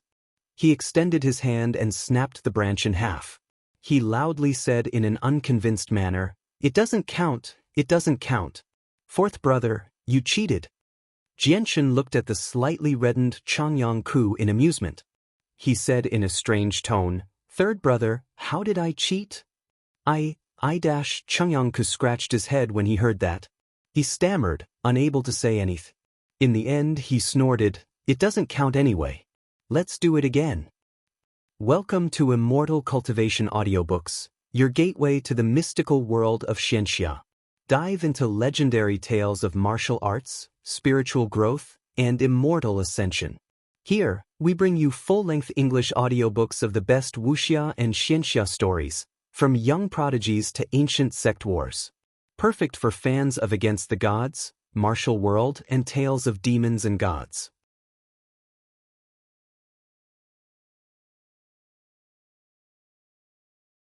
He extended his hand and snapped the branch in half. He loudly said in an unconvinced manner, "It doesn't count, it doesn't count. Fourth brother, you cheated." Jianchen looked at the slightly reddened Changyang-ku in amusement. He said in a strange tone, "Third brother, how did I cheat?" Changyang-ku scratched his head when he heard that. He stammered, unable to say anything. In the end, he snorted, "It doesn't count anyway. Let's do it again." Welcome to Immortal Cultivation Audiobooks, your gateway to the mystical world of Xianxia. Dive into legendary tales of martial arts, spiritual growth, and immortal ascension. Here, we bring you full-length English audiobooks of the best wuxia and xianxia stories, from young prodigies to ancient sect wars. Perfect for fans of Against the Gods, Martial World, and tales of demons and gods.